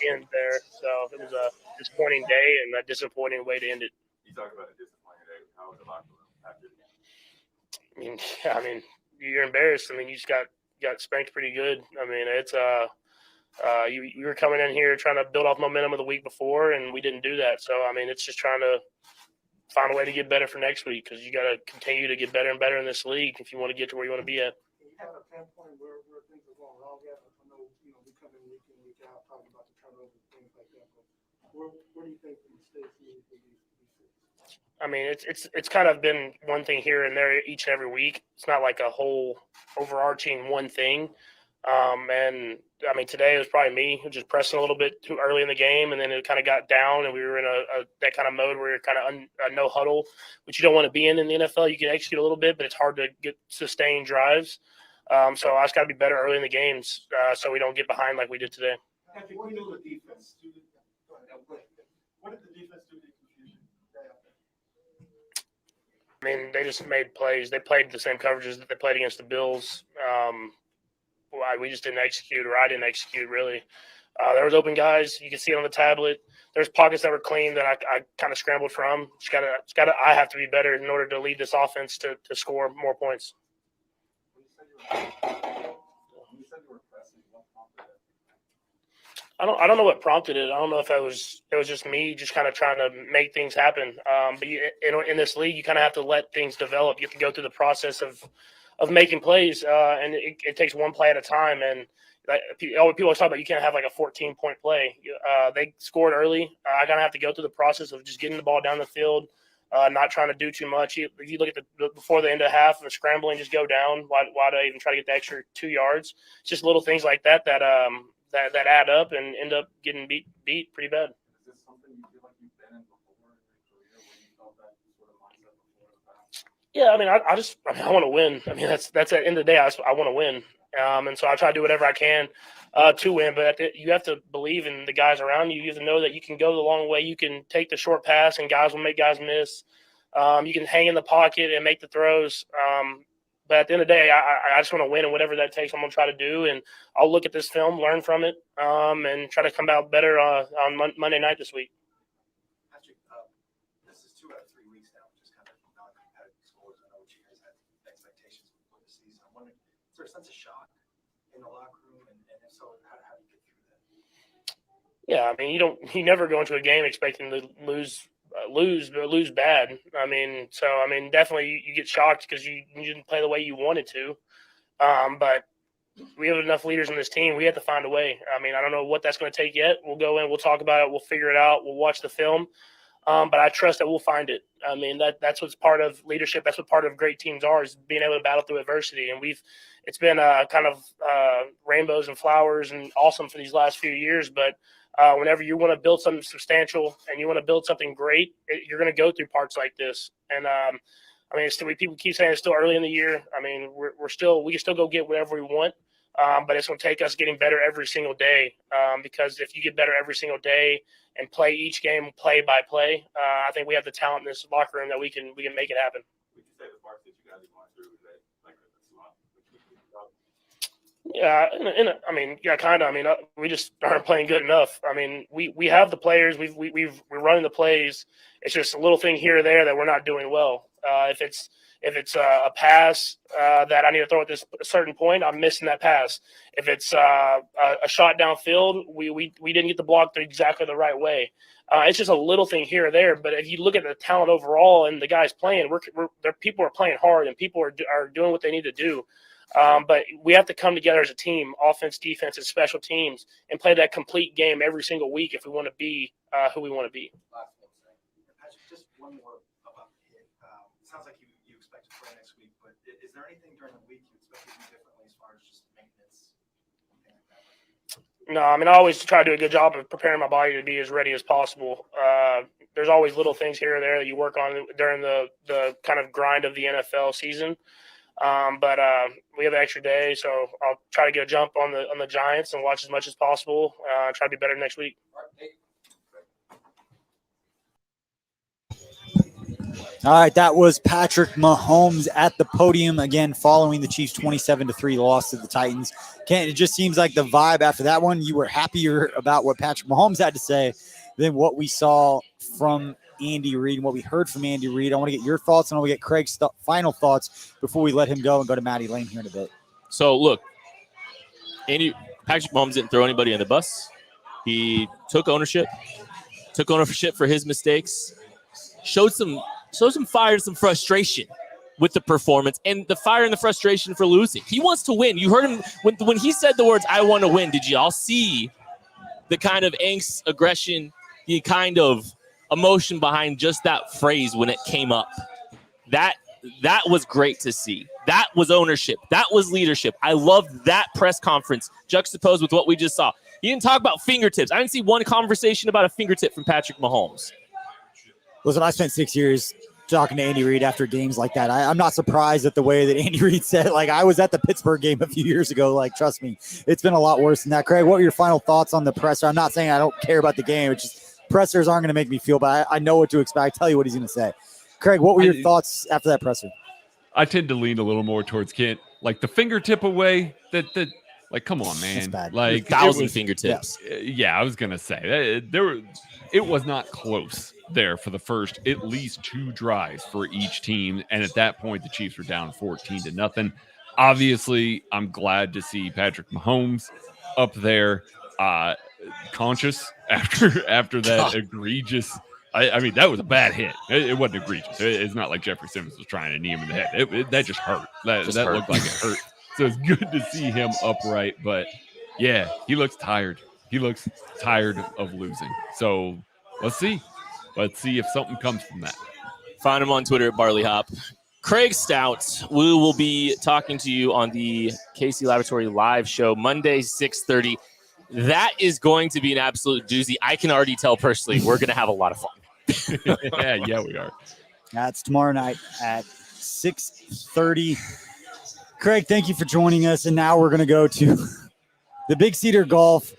End there. So it was a disappointing day and a disappointing way to end it. You talk about a disappointing day. How was the locker room after the game? I mean, you're embarrassed. I mean, you just got spanked pretty good. I mean, it's you were coming in here trying to build off momentum of the week before, and we didn't do that. So I mean, it's just trying to find a way to get better for next week because you got to continue to get better and better in this league if you want to get to where you want to be at. You have a pinpoint where things are going wrong. I know we come in week in, week out talking about the turnovers and things like that. But where do you think the mistakes need to be fixed? I mean, it's kind of been one thing here and there each and every week. It's not like a whole overarching one thing. And I mean, today it was probably me just pressing a little bit too early in the game, and then it kind of got down, and we were in that kind of mode where you're kind of no huddle, which you don't want to be in the NFL. You can execute a little bit, but it's hard to get sustained drives. So I just got to be better early in the games so we don't get behind like we did today. I think we know the defense. What did the defense do to confusion? I mean, they just made plays. They played the same coverages that they played against the Bills. We just didn't execute, or I didn't execute, really. There was open guys. You can see it on the tablet. There's pockets that were clean that I kind of scrambled from. I have to be better in order to lead this offense to score more points. I don't know what prompted it. I don't know if it was just me just kind of trying to make things happen. But in this league, you kind of have to let things develop. You have to go through the process of making plays, and it takes one play at a time. And people always talk about you can't have like a 14-point play. They scored early. I kind of have to go through the process of just getting the ball down the field, not trying to do too much. If you look at before the end of half and scrambling, just go down. Why do I even try to get the extra 2 yards? It's just little things like that add up and end up getting beat pretty bad. Is this something you feel like you've been in before in your career where you felt that sort of mindset before in the past? Yeah, I mean, I want to win. I mean, that's at the end of the day, I want to win. And so I try to do whatever I can to win. But you have to believe in the guys around you. You have to know that you can go the long way. You can take the short pass, and guys will make guys miss. You can hang in the pocket and make the throws. But at the end of the day, I just want to win, and whatever that takes, I'm going to try to do. And I'll look at this film, learn from it, and try to come out better on Monday night this week. Patrick, this is 2 out of 3 weeks now, which is kind of non-competitive scores. I know what you guys had expectations for the season. I'm wondering, is there a sense of shock in the locker room? And if so, how do you get through that? Yeah, I mean, you never go into a game expecting to lose bad. I mean, definitely you get shocked because you didn't play the way you wanted to. But we have enough leaders in this team. We have to find a way. I mean, I don't know what that's going to take yet. We'll go in, we'll talk about it, we'll figure it out, we'll watch the film. But I trust that we'll find it. I mean, that's what's part of leadership. That's what part of great teams are, is being able to battle through adversity. And it's been kind of rainbows and flowers and awesome for these last few years. But whenever you want to build something substantial and you want to build something great, you're going to go through parts like this. And I mean, people keep saying it's still early in the year. I mean, we can still go get whatever we want. But it's going to take us getting better every single day. Because if you get better every single day and play each game play by play, I think we have the talent in this locker room that we can make it happen. Would you say the parts that you guys are going through today, like a slump? Yeah, I mean, yeah, kind of. I mean, we just aren't playing good enough. I mean, we have the players. We're running the plays. It's just a little thing here or there that we're not doing well. If it's a pass that I need to throw at this certain point, I'm missing that pass. If it's a shot downfield, we didn't get the block exactly the right way. It's just a little thing here or there. But if you look at the talent overall and the guys playing, people are playing hard and people are doing what they need to do. But we have to come together as a team, offense, defense, and special teams, and play that complete game every single week if we want to be who we want to be. Last one, Patrick, just one more about the hit. It sounds like you expect to play next week, but is there anything during the week you expect to do differently as far as just maintenance? No, I mean, I always try to do a good job of preparing my body to be as ready as possible. There's always little things here or there that you work on during the kind of grind of the NFL season. But we have an extra day, so I'll try to get a jump on the Giants and watch as much as possible. Try to be better next week. All right, that was Patrick Mahomes at the podium again following the Chiefs' 27-3 loss to the Titans. Kent, it just seems like the vibe after that one, you were happier about what Patrick Mahomes had to say than what we saw from Andy Reid and what we heard from Andy Reid. I want to get your thoughts, and I want to get Craig's final thoughts before we let him go and go to Matty Lane here in a bit. So, look, Patrick Mahomes didn't throw anybody in the bus. He took ownership for his mistakes, showed some fire, some frustration with the performance, and the fire and the frustration for losing. He wants to win. You heard him when he said the words, "I want to win." Did you all see the kind of angst, aggression, the kind of emotion behind just that phrase when it came up? That that was great to see. That was ownership. That was leadership. I loved that press conference juxtaposed with what we just saw. He didn't talk about fingertips. I didn't see one conversation about a fingertip from Patrick Mahomes. Listen, I spent 6 years talking to Andy Reid after games like that. I'm not surprised at the way that Andy Reid said it. Like, I was at the Pittsburgh game a few years ago. Like, trust me, it's been a lot worse than that. Craig, what were your final thoughts on the presser? I'm not saying I don't care about the game. It's just pressers aren't going to make me feel bad. I know what to expect. I tell you what he's going to say. Craig, what were your thoughts after that presser? I tend to lean a little more towards Kent. Like the fingertip away, that like, come on, man. That's bad. Like 1,000 fingertips. Yeah, I was going to say it was not close there for the first at least 2 drives for each team. And at that point, the Chiefs were down 14-0. Obviously, I'm glad to see Patrick Mahomes up there, conscious after that egregious. I mean, that was a bad hit. It wasn't egregious. It's not like Jeffrey Simmons was trying to knee him in the head. That just hurt. That looked like it hurt. So it's good to see him upright. But, yeah, he looks tired. He looks tired of losing. So let's see. Let's see if something comes from that. Find him on Twitter at BarleyHop. Craig Stout, we will be talking to you on the KC Laboratory live show Monday, 6:30. That is going to be an absolute doozy. I can already tell personally we're going to have a lot of fun. yeah, we are. That's tomorrow night at 6:30. Craig, thank you for joining us. And now we're going to go to the Big Cedar Golf.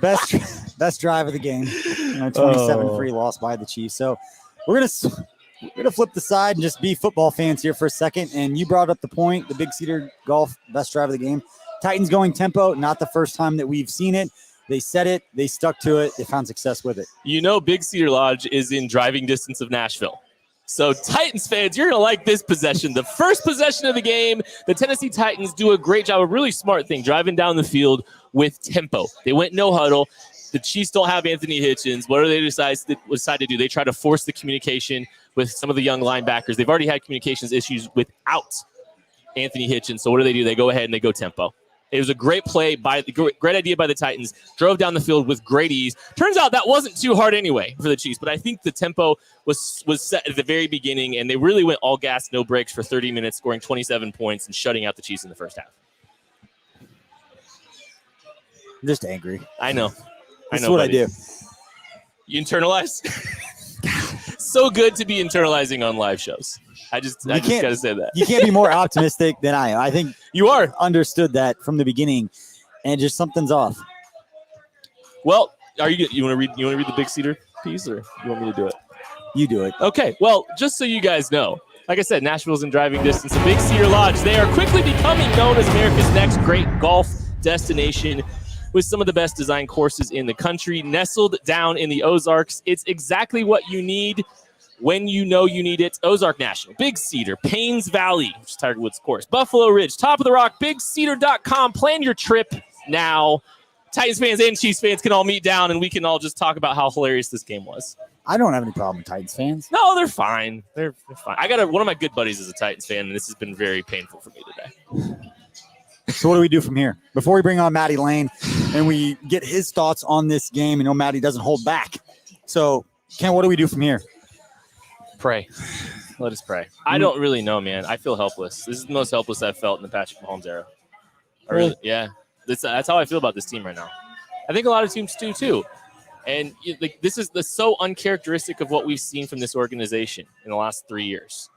Best drive of the game. 27-3 loss by the Chiefs. So we're gonna flip the side and just be football fans here for a second. And you brought up the point, the Big Cedar Golf best drive of the game. Titans going tempo, not the first time that we've seen it. They said it, they stuck to it, they found success with it. You know, Big Cedar Lodge is in driving distance of Nashville. So Titans fans, you're going to like this possession. The first possession of the game, the Tennessee Titans do a great job, a really smart thing, driving down the field with tempo. They went no huddle. The Chiefs don't have Anthony Hitchens. What do they decide to do? They try to force the communication with some of the young linebackers. They've already had communications issues without Anthony Hitchens. So what do? They go ahead and they go tempo. It was a great play, great idea by the Titans. Drove down the field with great ease. Turns out that wasn't too hard anyway for the Chiefs, but I think the tempo was set at the very beginning, and they really went all gas, no brakes for 30 minutes, scoring 27 points and shutting out the Chiefs in the first half. I'm just angry. I know. That's what buddy. I do. You internalize? So good to be internalizing on live shows. I just got to say that. You can't be more optimistic than I am. I think you are understood that from the beginning, and just something's off. Well, you want to read the Big Cedar piece, or you want me to do it? You do it. Okay. Well, just so you guys know, like I said, Nashville's in driving distance. The Big Cedar Lodge, they are quickly becoming known as America's next great golf destination, with some of the best designed courses in the country, nestled down in the Ozarks. It's exactly what you need when you know you need it. Ozark National, Big Cedar, Paynes Valley, which is Tiger Woods course, Buffalo Ridge, Top of the Rock, BigCedar.com. Plan your trip now. Titans fans and Chiefs fans can all meet down, and we can all just talk about how hilarious this game was. I don't have any problem with Titans fans. No, they're fine. They're fine. I got one of my good buddies is a Titans fan, and this has been very painful for me today. So what do we do from here? Before we bring on Matty Lane and we get his thoughts on this game, Matty doesn't hold back. So, Ken, what do we do from here? Pray. Let us pray. I don't really know, man. I feel helpless. This is the most helpless I've felt in the Patrick Mahomes era. That's how I feel about this team right now. I think a lot of teams do too. And this is so uncharacteristic of what we've seen from this organization in the last 3 years.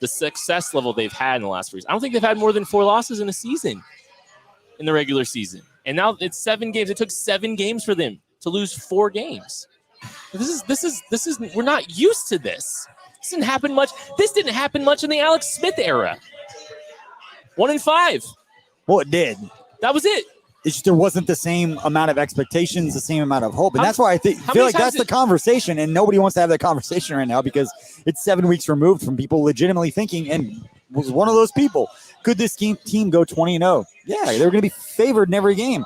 The success level they've had in the last 3 years. I don't think they've had more than 4 losses in a season in the regular season. And now it's 7 games. It took 7 games for them to lose 4 games. This is we're not used to this. This didn't happen much. This didn't happen much in the Alex Smith era. 1-5. Well, it did. That was it. It's just there wasn't the same amount of expectations, the same amount of hope. And that's why I feel like that's the conversation, and nobody wants to have that conversation right now because it's 7 weeks removed from people legitimately thinking, and was one of those people, could this team go 20-0? Yeah, they're going to be favored in every game.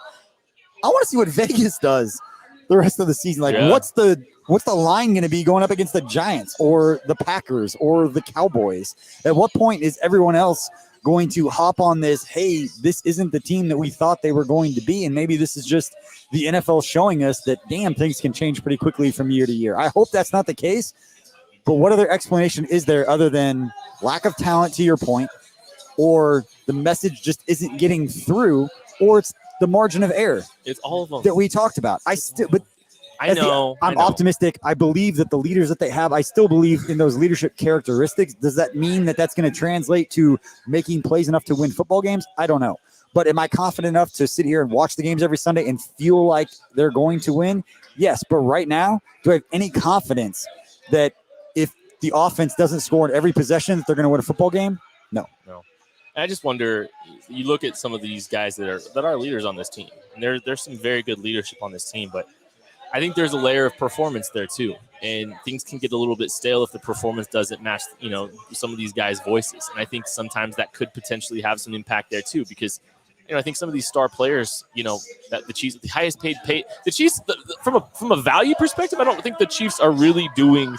I want to see what Vegas does the rest of the season. What's the line going to be going up against the Giants or the Packers or the Cowboys? At what point is everyone else going to hop on this, hey, this isn't the team that we thought they were going to be, and maybe this is just the NFL showing us that, damn, things can change pretty quickly from year to year. I hope that's not the case, But what other explanation is there other than lack of talent, to your point, or the message just isn't getting through, or it's the margin of error? It's all of them that we talked about. I'm optimistic. I believe that the leaders that they have, I still believe in those leadership characteristics. Does that mean that that's going to translate to making plays enough to win football games? I don't know. But am I confident enough to sit here and watch the games every Sunday and feel like they're going to win? Yes. But right now, do I have any confidence that if the offense doesn't score in every possession, that they're going to win a football game? No. I just wonder, you look at some of these guys that are leaders on this team, and there's some very good leadership on this team, but I think there's a layer of performance there too. And things can get a little bit stale if the performance doesn't match, some of these guys' voices. And I think sometimes that could potentially have some impact there too, because I think some of these star players, that the Chiefs, the highest paid, the Chiefs, from a value perspective, I don't think the Chiefs are really doing,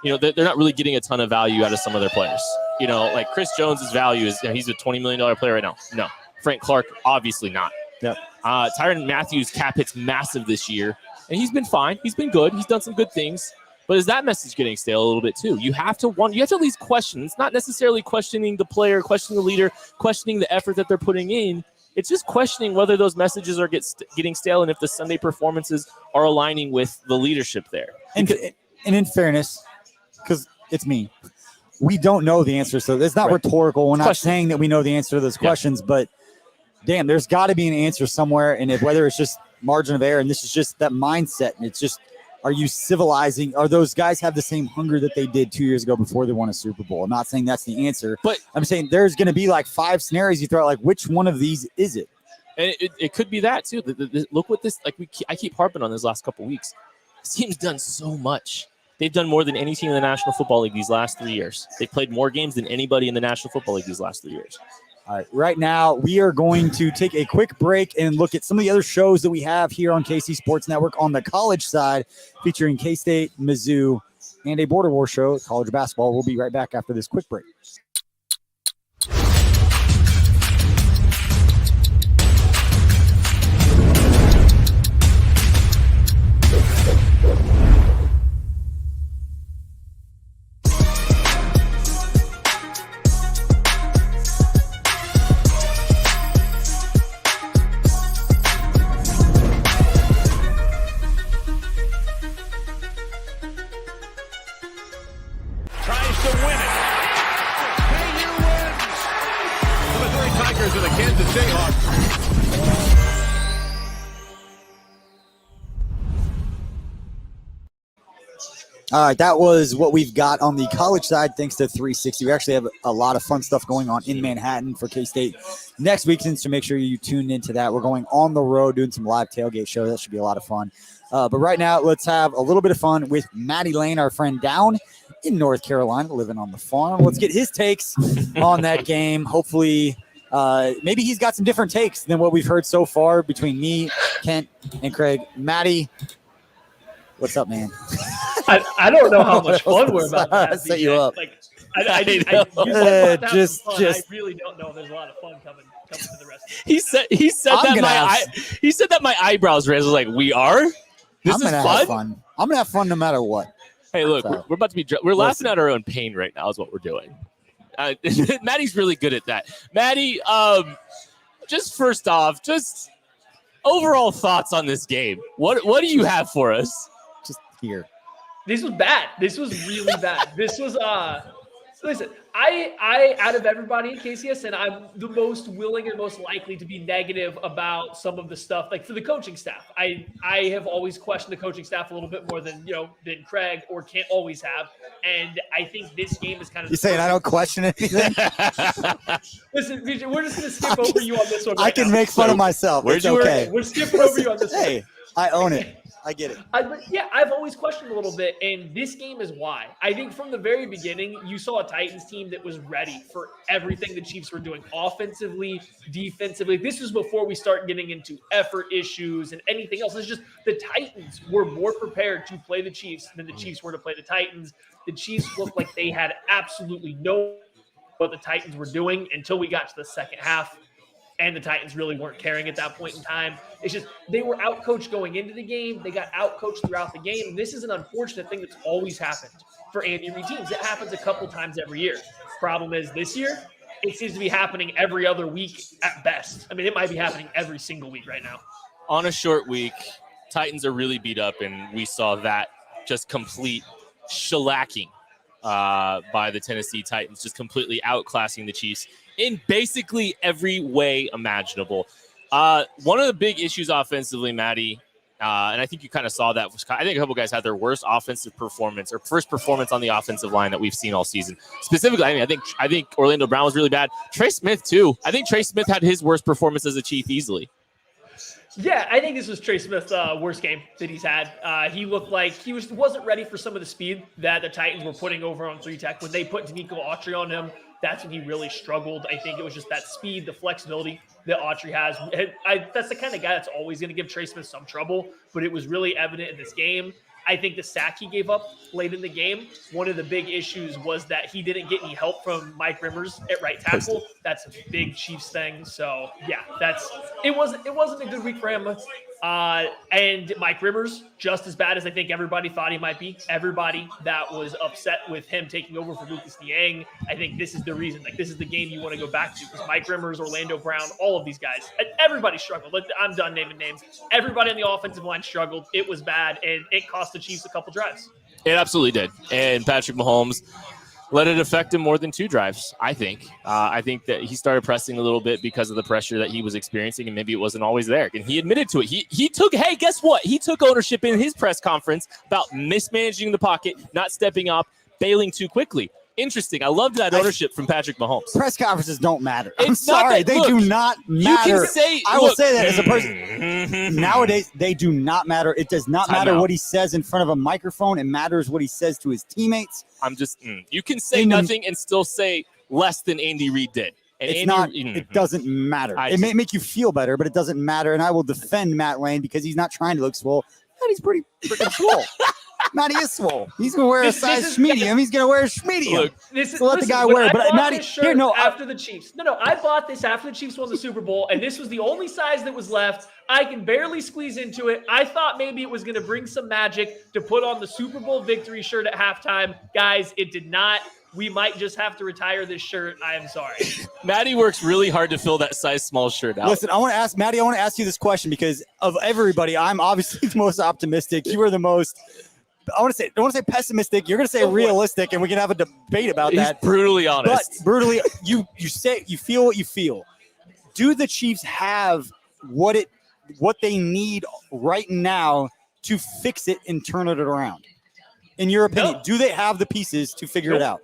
they're not really getting a ton of value out of some of their players. Like Chris Jones's value is, he's a $20 million player right now. No. Frank Clark, obviously not. Yep. Tyrann Mathieu's cap hit's massive this year, and he's been fine. He's been good. He's done some good things. But is that message getting stale a little bit too? You have to at least question. It's not necessarily questioning the player, questioning the leader, questioning the effort that they're putting in. It's just questioning whether those messages are getting stale and if the Sunday performances are aligning with the leadership there. And in fairness, because it's me, we don't know the answer. So it's not rhetorical. We're not saying that we know the answer to those questions, but damn, there's got to be an answer somewhere. And whether it's just margin of error, and this is just that mindset, and it's just, are you civilizing? Are those guys have the same hunger that they did 2 years ago before they won a Super Bowl? I'm not saying that's the answer, but I'm saying there's going to be like 5 scenarios you throw out, like which one of these is it? And it could be that too. Look what this, I keep harping on this last couple of weeks. This team's done so much. They've done more than any team in the National Football League these last 3 years. They've played more games than anybody in the National Football League these last 3 years. All right, right now we are going to take a quick break and look at some of the other shows that we have here on KC Sports Network on the college side, featuring K-State, Mizzou, and a Border War show, college basketball. We'll be right back after this quick break. All right, that was what we've got on the college side, thanks to 360. We actually have a lot of fun stuff going on in Manhattan for K-State next weekend, so make sure you tune into that. We're going on the road doing some live tailgate shows. That should be a lot of fun. But right now, let's have a little bit of fun with Maddie Lane, our friend down in North Carolina, living on the farm. Let's get his takes on that game. Hopefully, maybe he's got some different takes than what we've heard so far between me, Kent, and Craig. Maddie, what's up, man? I don't know how much fun we're about to have. Set you up. I really don't know. There's a lot of fun coming to the rest of it. He said that my eyebrows raised. I was like, we are? This is fun? I'm gonna have fun no matter what. Hey, look, we're about to be. We're laughing at our own pain right now. Is what we're doing. Maddie's really good at that. Maddie, just first off, just overall thoughts on this game. What do you have for us? Just here. This was bad. This was really bad. This was listen, I out of everybody in KCSN, I'm the most willing and most likely to be negative about some of the stuff, like for the coaching staff. I have always questioned the coaching staff a little bit more than than Craig or can't always have. And I think this game is kind of. You saying I don't question anything? Listen, BJ, we're just gonna skip over you on this one. I can make fun of myself. It's okay. We're skipping over you on this one. Hey, I own it. I get it. I've always questioned a little bit, and this game is why. I think from the very beginning, you saw a Titans team that was ready for everything the Chiefs were doing offensively, defensively. This was before we start getting into effort issues and anything else. It's just the Titans were more prepared to play the Chiefs than the Chiefs were to play the Titans. The Chiefs looked like they had absolutely no what the Titans were doing until we got to the second half. and the Titans really weren't caring at that point in time. It's just they were outcoached going into the game. They got outcoached throughout the game. And this is an unfortunate thing that's always happened for Andy Reid teams. It happens a couple times every year. Problem is this year, it seems to be happening every other week at best. I mean, it might be happening every single week right now. On a short week, Titans are really beat up, and we saw that just complete shellacking by the Tennessee Titans, just completely outclassing the Chiefs in basically every way imaginable. One of the big issues offensively, Maddie, and I think you kind of saw that. I think a couple guys had their worst offensive performance or first performance on the offensive line that we've seen all season. Specifically, I think Orlando Brown was really bad. Trey Smith too. I think Trey Smith had his worst performance as a Chief easily. Yeah, I think this was Trey Smith's worst game that he's had. He looked like he wasn't ready for some of the speed that the Titans were putting over on 3-tech. When they put Danico Autry on him, that's when he really struggled. I think it was just that speed, the flexibility that Autry has. That's the kind of guy that's always going to give Trey Smith some trouble, but it was really evident in this game. I think the sack he gave up late in the game, one of the big issues was that he didn't get any help from Mike Rimmers at right tackle. That's a big Chiefs thing. So yeah, it wasn't a good week for him. And Mike Rimmers, just as bad as I think everybody thought he might be. Everybody that was upset with him taking over for Lucas Niang, I think this is the reason. Like, this is the game you want to go back to, because Mike Rimmers, Orlando Brown, all of these guys, everybody struggled. I'm done naming names. Everybody on the offensive line struggled. It was bad, and it cost the Chiefs a couple drives. It absolutely did. And Patrick Mahomes let it affect him more than 2 drives, I think. I think that he started pressing a little bit because of the pressure that he was experiencing, and maybe it wasn't always there. And he admitted to it. He took ownership in his press conference about mismanaging the pocket, not stepping up, bailing too quickly. Interesting. I loved that ownership from Patrick Mahomes. Press conferences don't matter. I'm sorry. They do not matter. You can say, I will say that as a person. Nowadays, they do not matter. It does not matter what he says in front of a microphone. It matters what he says to his teammates. You can say nothing and still say less than Andy Reid did. And it doesn't matter. It may make you feel better, but it doesn't matter. And I will defend Matt Lane because he's not trying to look swole. And he's pretty freaking swole. Matty is swole. He's going to wear a size medium. He's going to wear a medium. So let the guy wear it. But Matty, after the Chiefs. No, I bought this after the Chiefs won the Super Bowl, and this was the only size that was left. I can barely squeeze into it. I thought maybe it was going to bring some magic to put on the Super Bowl victory shirt at halftime. Guys, it did not. We might just have to retire this shirt. I am sorry. Maddie works really hard to fill that size small shirt out. Listen, I want to ask Maddie. I want to ask you this question because of everybody, I'm obviously the most optimistic. You are the most. I want to say pessimistic. You're going to say realistic, and we can have a debate about that. He's brutally honest. But brutally, you say you feel what you feel. Do the Chiefs have what they need right now to fix it and turn it around? In your opinion, do they have the pieces to figure it out?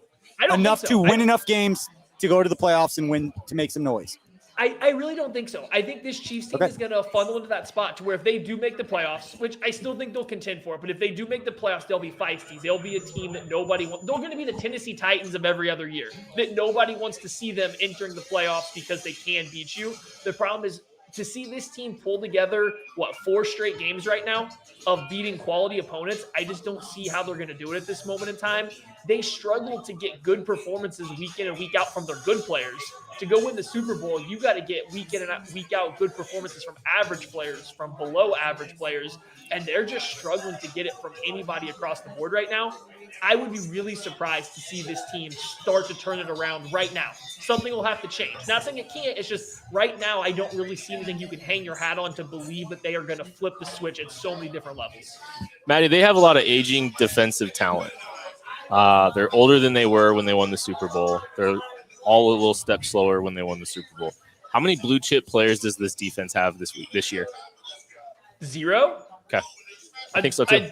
Enough to win enough games to go to the playoffs and win to make some noise? I really don't think so. I think this Chiefs team is going to funnel into that spot to where if they do make the playoffs, which I still think they'll contend for, but if they do make the playoffs, they'll be feisty. They'll be a team that nobody wants. They're going to be the Tennessee Titans of every other year, that nobody wants to see them entering the playoffs because they can beat you. The problem is to see this team pull together, 4 straight games right now of beating quality opponents. I just don't see how they're going to do it at this moment in time. They struggle to get good performances week in and week out from their good players. To go win the Super Bowl, you got to get week in and week out good performances from average players, from below average players, and they're just struggling to get it from anybody across the board right now. I would be really surprised to see this team start to turn it around right now. Something will have to change. Not saying it can't. It's just right now I don't really see anything you can hang your hat on to believe that they are going to flip the switch at so many different levels. Maddie, they have a lot of aging defensive talent. They're older than they were when they won the Super Bowl. They're all a little step slower when they won the Super Bowl. How many blue chip players does this defense have this year? 0. Okay. I think so too.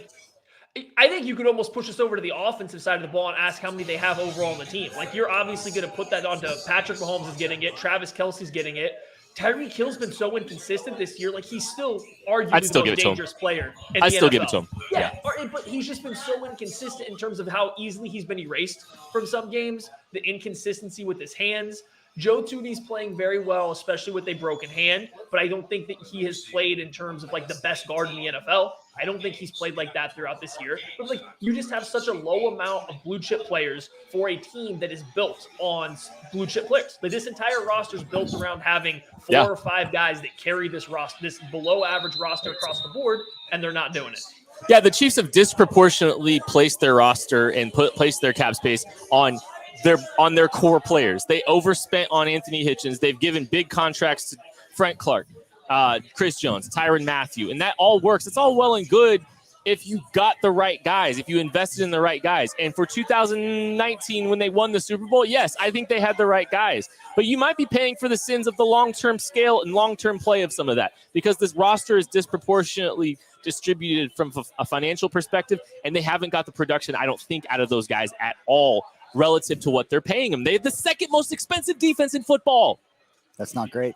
I think you could almost push us over to the offensive side of the ball and ask how many they have overall on the team. Like, you're obviously going to put that onto Patrick Mahomes is getting it. Travis Kelce's getting it. Tyreek Hill's been so inconsistent this year. Like, he's still arguably the most dangerous player in the NFL. I'd still give it to him. Yeah. But he's just been so inconsistent in terms of how easily he's been erased from some games, the inconsistency with his hands. Joe Thuney's playing very well, especially with a broken hand, but I don't think that he has played in terms of like the best guard in the NFL. I don't think he's played like that throughout this year. But like, you just have such a low amount of blue chip players for a team that is built on blue chip players. Like, this entire roster is built around having 4 or 5 guys that carry this roster, this below average roster across the board, and they're not doing it. Yeah, the Chiefs have disproportionately placed their roster and placed their cap space on their core players. They overspent on Anthony Hitchens. They've given big contracts to Frank Clark, Chris Jones, Tyrann Mathieu, and that all works. It's all well and good if you got the right guys, if you invested in the right guys. And for 2019, when they won the Super Bowl, yes, I think they had the right guys. But you might be paying for the sins of the long-term scale and long-term play of some of that, because this roster is disproportionately distributed from a financial perspective, and they haven't got the production, I don't think, out of those guys at all relative to what they're paying them. They have the second most expensive defense in football. That's not great.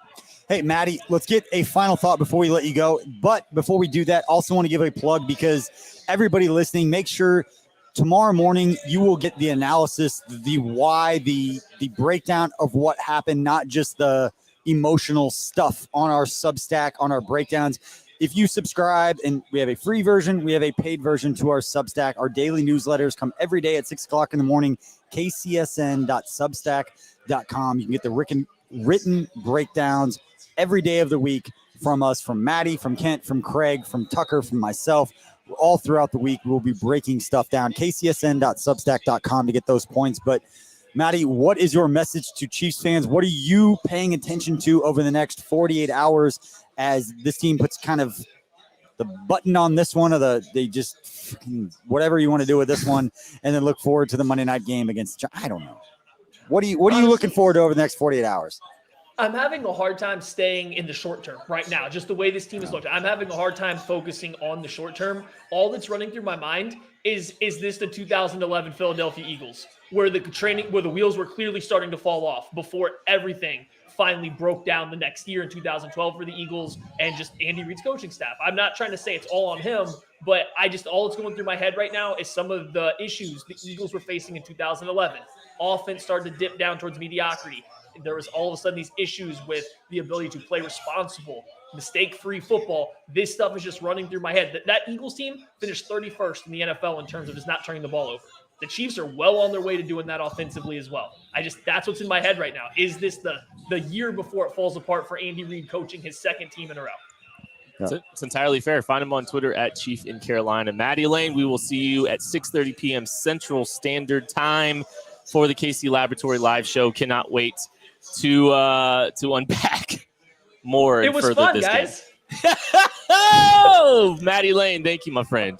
Hey, Maddie, let's get a final thought before we let you go. But before we do that, also want to give a plug, because everybody listening, make sure tomorrow morning you will get the analysis, the why, the breakdown of what happened, not just the emotional stuff on our Substack, on our breakdowns. If you subscribe, and we have a free version, we have a paid version to our Substack. Our daily newsletters come every day at 6 o'clock in the morning, KCSN.substack.com. You can get the written breakdowns every day of the week from us, from Maddie, from Kent, from Craig, from Tucker, from myself. All throughout the week, we'll be breaking stuff down. KCSN.substack.com to get those points. But Maddie, what is your message to Chiefs fans? What are you paying attention to over the next 48 hours as this team puts kind of the button on this one, or they just whatever you want to do with this one, and then look forward to the Monday night game against, I don't know. What are you looking forward to over the next 48 hours? I'm having a hard time staying in the short term right now, just the way this team is looked. I'm having a hard time focusing on the short term. All that's running through my mind is this the 2011 Philadelphia Eagles, where the wheels were clearly starting to fall off before everything finally broke down the next year in 2012 for the Eagles and just Andy Reid's coaching staff. I'm not trying to say it's all on him, but all that's going through my head right now is some of the issues the Eagles were facing in 2011. Offense started to dip down towards mediocrity. There was all of a sudden these issues with the ability to play responsible, mistake-free football. This stuff is just running through my head. That Eagles team finished 31st in the NFL in terms of just not turning the ball over. The Chiefs are well on their way to doing that offensively as well. That's what's in my head right now. Is this the year before it falls apart for Andy Reid coaching his second team in a row? It's entirely fair. Find him on Twitter at Chief in Carolina. Maddie Lane, we will see you at 6:30 p.m. Central Standard Time for the KC Laboratory live show. Cannot wait to unpack more. It was fun, guys. Oh, Maddie Lane, thank you, my friend.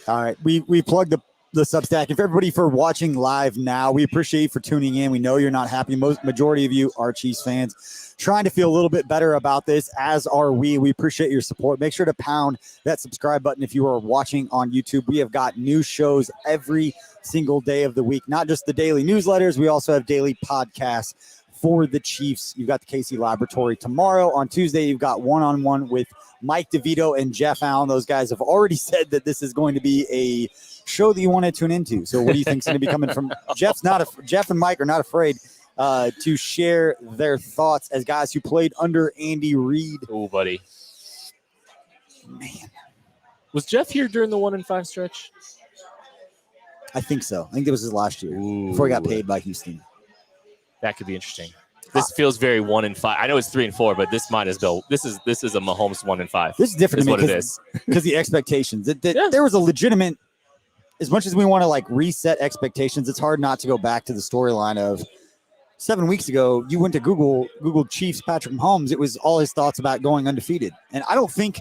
All right, we plugged the Substack. If everybody for watching live now, we appreciate you for tuning in. We know you're not happy. Majority of you are Chiefs fans, trying to feel a little bit better about this, as are we. We appreciate your support. Make sure to pound that subscribe button if you are watching on YouTube. We have got new shows every single day of the week, not just the daily newsletters. We also have daily podcasts for the Chiefs. You've got the KC Laboratory tomorrow. On Tuesday, you've got one-on-one with Mike DeVito and Jeff Allen. Those guys have already said that this is going to be a show that you want to tune into. So what do you think is going to be coming from Jeff and Mike are not afraid to share their thoughts as guys who played under Andy Reid. Oh, buddy. Man. Was Jeff here during the 1-5 stretch? I think so. I think it was his last year before he got paid by Houston. That could be interesting. This feels very 1-5. I know it's 3-4, but this might as well. This is a Mahomes 1-5. This is different to me what it is, because the expectations. There was a legitimate. As much as we want to reset expectations, it's hard not to go back to the storyline of 7 weeks ago. You went to Google Chiefs Patrick Mahomes. It was all his thoughts about going undefeated, and I don't think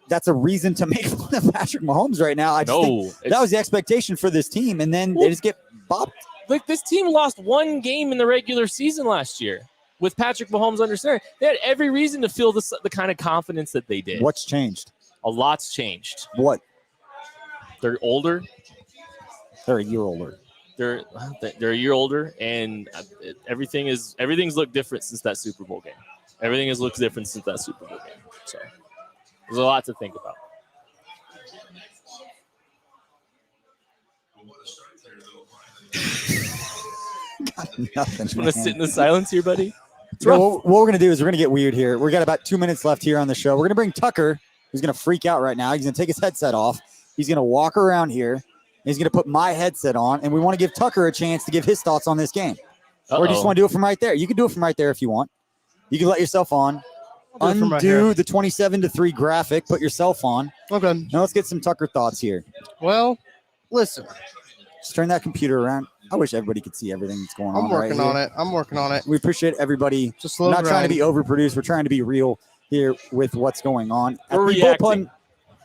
that's a reason to make fun of Patrick Mahomes right now. I just think that was the expectation for this team, and then they just get bopped. Like, this team lost one game in the regular season last year with Patrick Mahomes under center. They had every reason to feel the kind of confidence that they did. What's changed? A lot's changed. What? They're older. They're a year older. They're a year older, and everything's looked different since that Super Bowl game. Everything has looked different since that Super Bowl game. So there's a lot to think about. Got nothing. You want to sit in the silence here, buddy? What we're going to do is we're going to get weird here. We got about 2 minutes left here on the show. We're going to bring Tucker who's going to freak out right now. He's going to take his headset off. He's going to walk around here. And he's going to put my headset on, and we want to give Tucker a chance to give his thoughts on this game. Or do you just want to do it from right there? You can do it from right there if you want. You can let yourself on. Undo the 27-3 graphic. Put yourself on. Okay. Now let's get some Tucker thoughts here. Well, listen. Just turn that computer around. I wish everybody could see everything that's going on. I'm working on it. We appreciate everybody. Just We're not trying to be overproduced. We're trying to be real here with what's going on. At We're the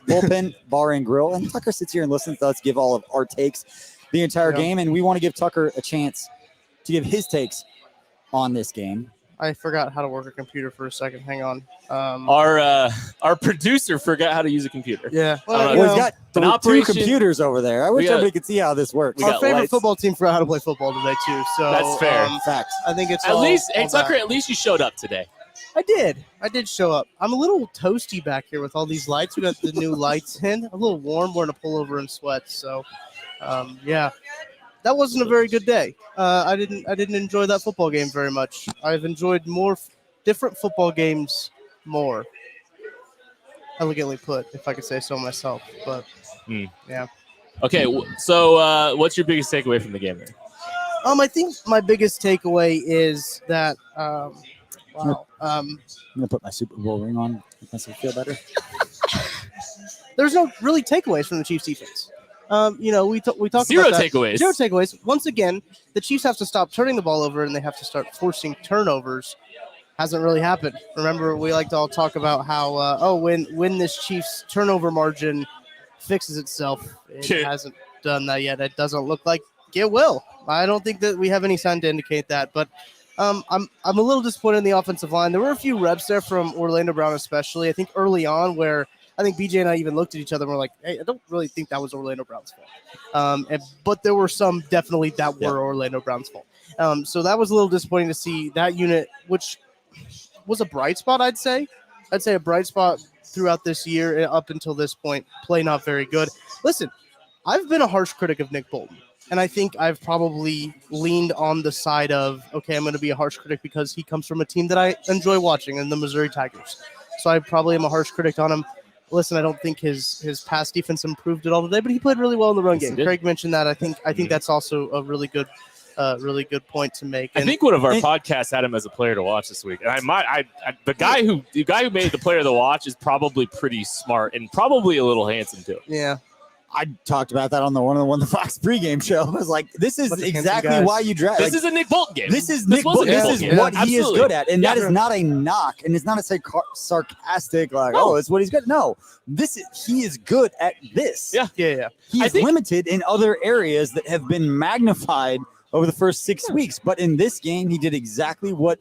bullpen bar and grill. And Tucker sits here and listens to us give all of our takes the entire game. And we want to give Tucker a chance to give his takes on this game. I forgot how to work a computer for a second. Hang on. Our producer forgot how to use a computer. Yeah. Well, he's got two computers over there. I wish everybody could see how this works. Our favorite football team forgot how to play football today, too. So that's fair. Facts. I think it's at least, hey, Tucker, at least you showed up today. I did show up. I'm a little toasty back here with all these lights. We got the new lights in. A little warm. We're in a pullover and sweats. So, yeah. That wasn't a very good day. I didn't enjoy that football game very much. I've enjoyed more different football games more. Elegantly put, if I could say so myself. But yeah. Okay, so what's your biggest takeaway from the game then? I think my biggest takeaway is that I'm gonna put my Super Bowl ring on. Make myself feel better. There's no really takeaways from the Chiefs defense. We talked Zero about that. takeaways. Zero takeaways. Once again, the Chiefs have to stop turning the ball over and they have to start forcing turnovers. Hasn't really happened. Remember, we like to all talk about how when this Chiefs turnover margin fixes itself, it hasn't done that yet. It doesn't look like it will. I don't think that we have any sign to indicate that, but I'm a little disappointed in the offensive line. There were a few reps there from Orlando Brown, especially. I think early on where I think BJ and I even looked at each other and were like, hey, I don't really think that was Orlando Brown's fault. But there were some definitely that were Orlando Brown's fault. So that was a little disappointing to see that unit, which was a bright spot, I'd say. I'd say a bright spot throughout this year up until this point. Play not very good. Listen, I've been a harsh critic of Nick Bolton. And I think I've probably leaned on the side of, okay, I'm going to be a harsh critic because he comes from a team that I enjoy watching, and the Missouri Tigers. So I probably am a harsh critic on him. Listen, I don't think his pass defense improved at all today, but he played really well in the run game. Craig mentioned that. I think that's also a really good point to make. And I think one of our podcasts had him as a player to watch this week, and the guy who made the player to watch is probably pretty smart and probably a little handsome too. Yeah. I talked about that on the Fox pregame show. I was like, this is exactly why you draft. This is a Nick Bolton game. This is Nick Bolton. This is what he is good at. And that is not a knock. And it's not a sarcastic, it's what he's good. No, he is good at this. Yeah. He is limited in other areas that have been magnified over the first 6 weeks. But in this game, he did exactly what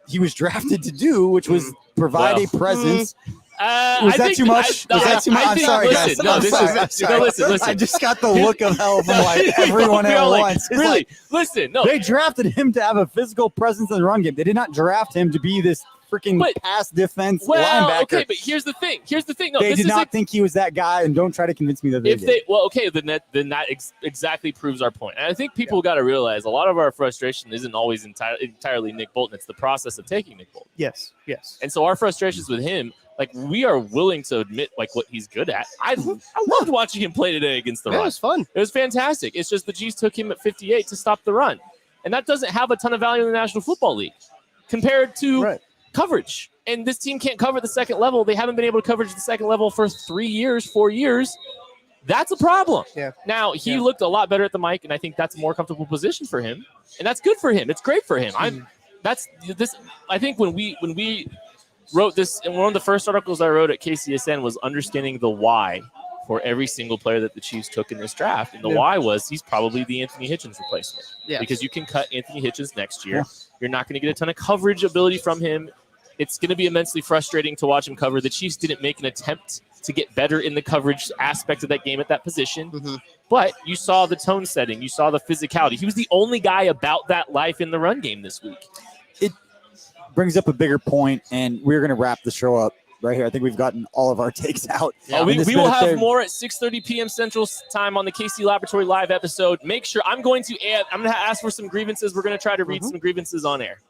he was drafted to do, which was provide a presence. Was that too much? I'm sorry, guys. Listen. I just got the look of hell from everyone at once. Really? Listen, no. They drafted him to have a physical presence in the run game. They did not draft him to be this freaking pass defense linebacker. Okay, but here's the thing. No, they did not think he was that guy, and don't try to convince me that they did. Then that exactly proves our point. And I think people got to realize a lot of our frustration isn't always entirely Nick Bolton. It's the process of taking Nick Bolton. Yes. And so our frustrations with him, we are willing to admit what he's good at. I loved watching him play today against the run. It was fun. It was fantastic. It's just the Chiefs took him at 58 to stop the run. And that doesn't have a ton of value in the National Football League compared to coverage. And this team can't cover the second level. They haven't been able to cover the second level for 4 years. That's a problem. Yeah. Now, he looked a lot better at the mic, and I think that's a more comfortable position for him. And that's good for him. It's great for him. I think when we wrote this, and one of the first articles I wrote at KCSN was understanding the why for every single player that the Chiefs took in this draft. And the why was he's probably the Anthony Hitchens replacement. Yeah. Because you can cut Anthony Hitchens next year. Yeah. You're not going to get a ton of coverage ability from him. It's going to be immensely frustrating to watch him cover. The Chiefs didn't make an attempt to get better in the coverage aspect of that game at that position. Mm-hmm. But you saw the tone setting. You saw the physicality. He was the only guy about that life in the run game this week. It brings up a bigger point, and we're going to wrap the show up right here. I think we've gotten all of our takes out. Yeah, we will have more at 6:30 p.m. Central Time on the KC Laboratory Live episode. Make sure I'm going to ask for some grievances. We're going to try to read some grievances on air.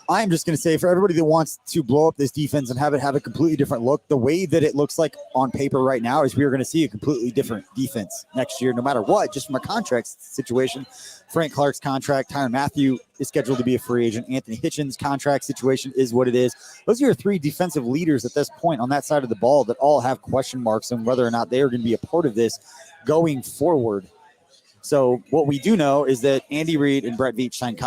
I'm just going to say, for everybody that wants to blow up this defense and have it have a completely different look, the way that it looks like on paper right now is we are going to see a completely different defense next year, no matter what, just from a contract situation. Frank Clark's contract, Tyrann Mathieu is scheduled to be a free agent. Anthony Hitchens' contract situation is what it is. Those are your three defensive leaders at this point on that side of the ball that all have question marks on whether or not they are going to be a part of this going forward. So what we do know is that Andy Reid and Brett Veach signed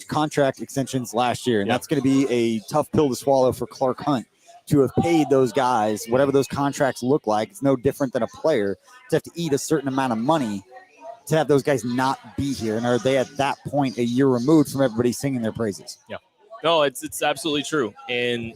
contract extensions last year, and that's going to be a tough pill to swallow for Clark Hunt to have paid those guys, whatever those contracts look like. It's no different than a player to have to eat a certain amount of money to have those guys not be here. And are they at that point a year removed from everybody singing their praises? Yeah. No, it's absolutely true. And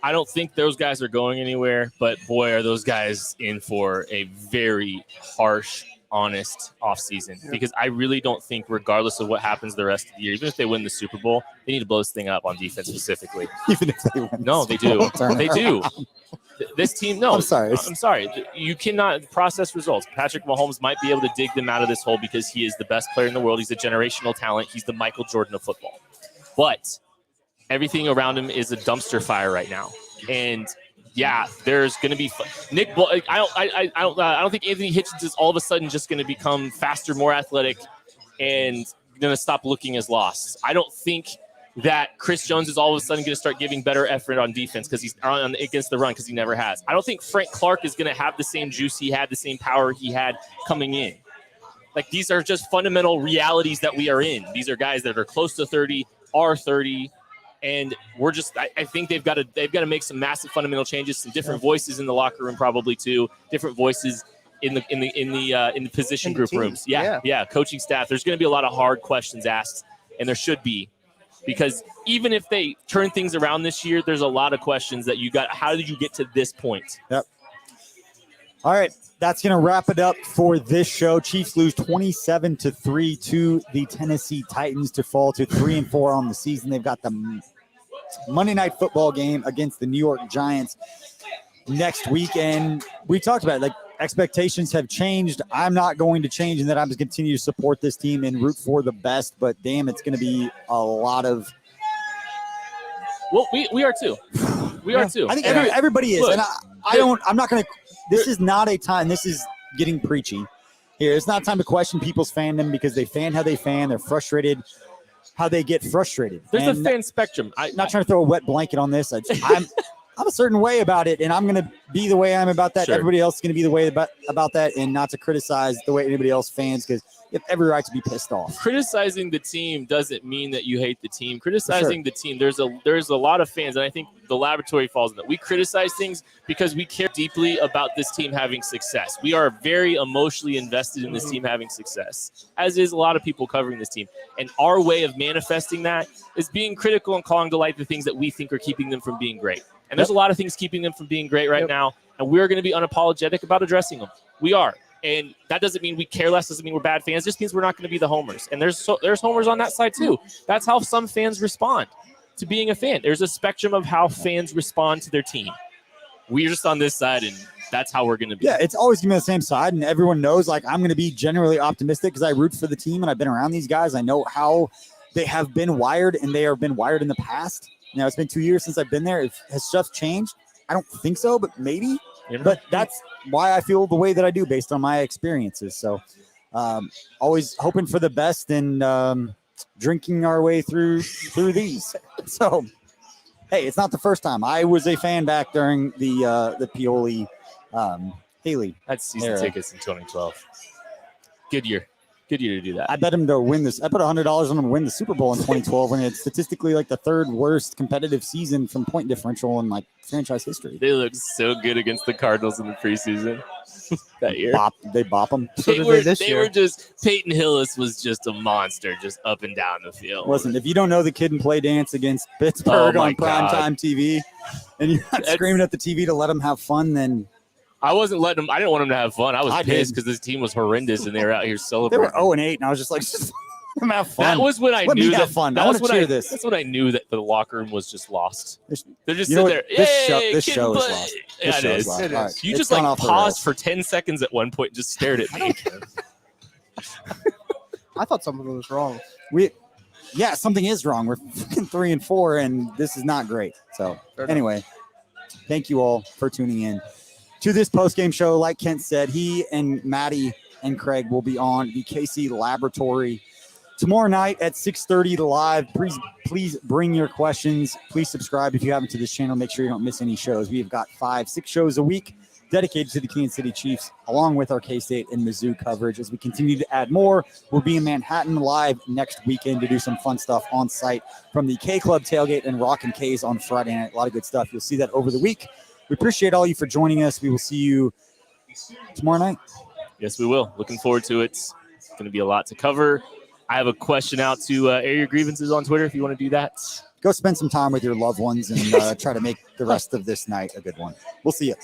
I don't think those guys are going anywhere, but boy, are those guys in for a very harsh, honest offseason, because I really don't think, regardless of what happens the rest of the year, even if they win the Super Bowl, they need to blow this thing up on defense specifically. Even if they win, they do. They do. This team, no. I'm sorry. You cannot process results. Patrick Mahomes might be able to dig them out of this hole because he is the best player in the world. He's a generational talent. He's the Michael Jordan of football. But everything around him is a dumpster fire right now, and yeah, there's going to be Nick. I don't think Anthony Hitchens is all of a sudden just going to become faster, more athletic, and going to stop looking as lost. I don't think that Chris Jones is all of a sudden going to start giving better effort on defense because he's on against the run, because he never has. I don't think Frank Clark is going to have the same juice he had, the same power he had coming in. Like, these are just fundamental realities that we are in. These are guys that are close to 30, are 30. And we're just, I think they've got to make some massive fundamental changes, some different voices in the locker room, probably too, different voices in the position group rooms. Yeah. Coaching staff. There's going to be a lot of hard questions asked, and there should be, because even if they turn things around this year, there's a lot of questions that you got. How did you get to this point? Yep. All right. That's going to wrap it up for this show. Chiefs lose 27-3 to the Tennessee Titans to fall to 3-4 on the season. They've got the Monday Night Football game against the New York Giants next week. And we talked about it, like, expectations have changed. I'm not going to change in that I'm going to continue to support this team and root for the best, but damn, it's going to be a lot of. Well, we are too. We are too. I think everybody is. Look, and I'm not going to. This is not a time. This is getting preachy here. It's not time to question people's fandom because they fan how they fan. They're frustrated how they get frustrated. There's a fan spectrum. I'm not trying to throw a wet blanket on this. I'm a certain way about it, and I'm going to be the way I'm about that. Sure. Everybody else is going to be the way about that, and not to criticize the way anybody else fans, because you have every right to be pissed off. Criticizing the team doesn't mean that you hate the team. Criticizing the team, there's a lot of fans, and I think the laboratory falls in that. We criticize things because we care deeply about this team having success. We are very emotionally invested in this team having success, as is a lot of people covering this team. And our way of manifesting that is being critical and calling to light the things that we think are keeping them from being great. And there's a lot of things keeping them from being great right now, and we're going to be unapologetic about addressing them. We are. And that doesn't mean we care less, doesn't mean we're bad fans. It just means we're not going to be the homers. And there's homers on that side too. That's how some fans respond to being a fan. There's a spectrum of how fans respond to their team. We're just on this side, and that's how we're going to be. Yeah, it's always going to be the same side, and everyone knows, like, I'm going to be generally optimistic because I root for the team, and I've been around these guys. I know how they have been wired, and they have been wired in the past. Now, it's been 2 years since I've been there. Has stuff changed? I don't think so, but maybe. But that's why I feel the way that I do based on my experiences. So always hoping for the best and drinking our way through these. So, hey, it's not the first time. I was a fan back during the Pioli Haley. That's season tickets in 2012. Good year. Good year to do that. I bet him to win this. I put $100 on him to win the Super Bowl in 2012 when it's statistically like the third worst competitive season from point differential in like franchise history. They looked so good against the Cardinals in the preseason that year. They bop them. They were just, Peyton Hillis was just a monster, just up and down the field. Listen, if you don't know the kid and play dance against Pittsburgh on primetime TV, and you're not screaming at the TV to let them have fun, then. I wasn't letting them. I didn't want them to have fun. I was pissed because this team was horrendous and they were out here celebrating. They were 0-8, and I was just like, just let them have fun. That was when I knew that. Fun. That's when I knew that the locker room was just lost. They're just sitting there. This show is lost. Yeah, it is. Right. You just like paused for 10 seconds at one point and just stared at me. I thought something was wrong. yeah, something is wrong. We're 3-4, and this is not great. So anyway, thank you all for tuning in to this post-game show. Like Kent said, he and Maddie and Craig will be on the KC Laboratory tomorrow night at 6:30 live. Please bring your questions. Please subscribe if you haven't to this channel. Make sure you don't miss any shows. We've got 5-6 shows a week dedicated to the Kansas City Chiefs, along with our K-State and Mizzou coverage. As we continue to add more, we'll be in Manhattan live next weekend to do some fun stuff on site from the K-Club tailgate and Rock and K's on Friday night. A lot of good stuff. You'll see that over the week. We appreciate all you for joining us. We will see you tomorrow night. Yes, we will. Looking forward to it. It's going to be a lot to cover. I have a question out to air your grievances on Twitter if you want to do that. Go spend some time with your loved ones and try to make the rest of this night a good one. We'll see you.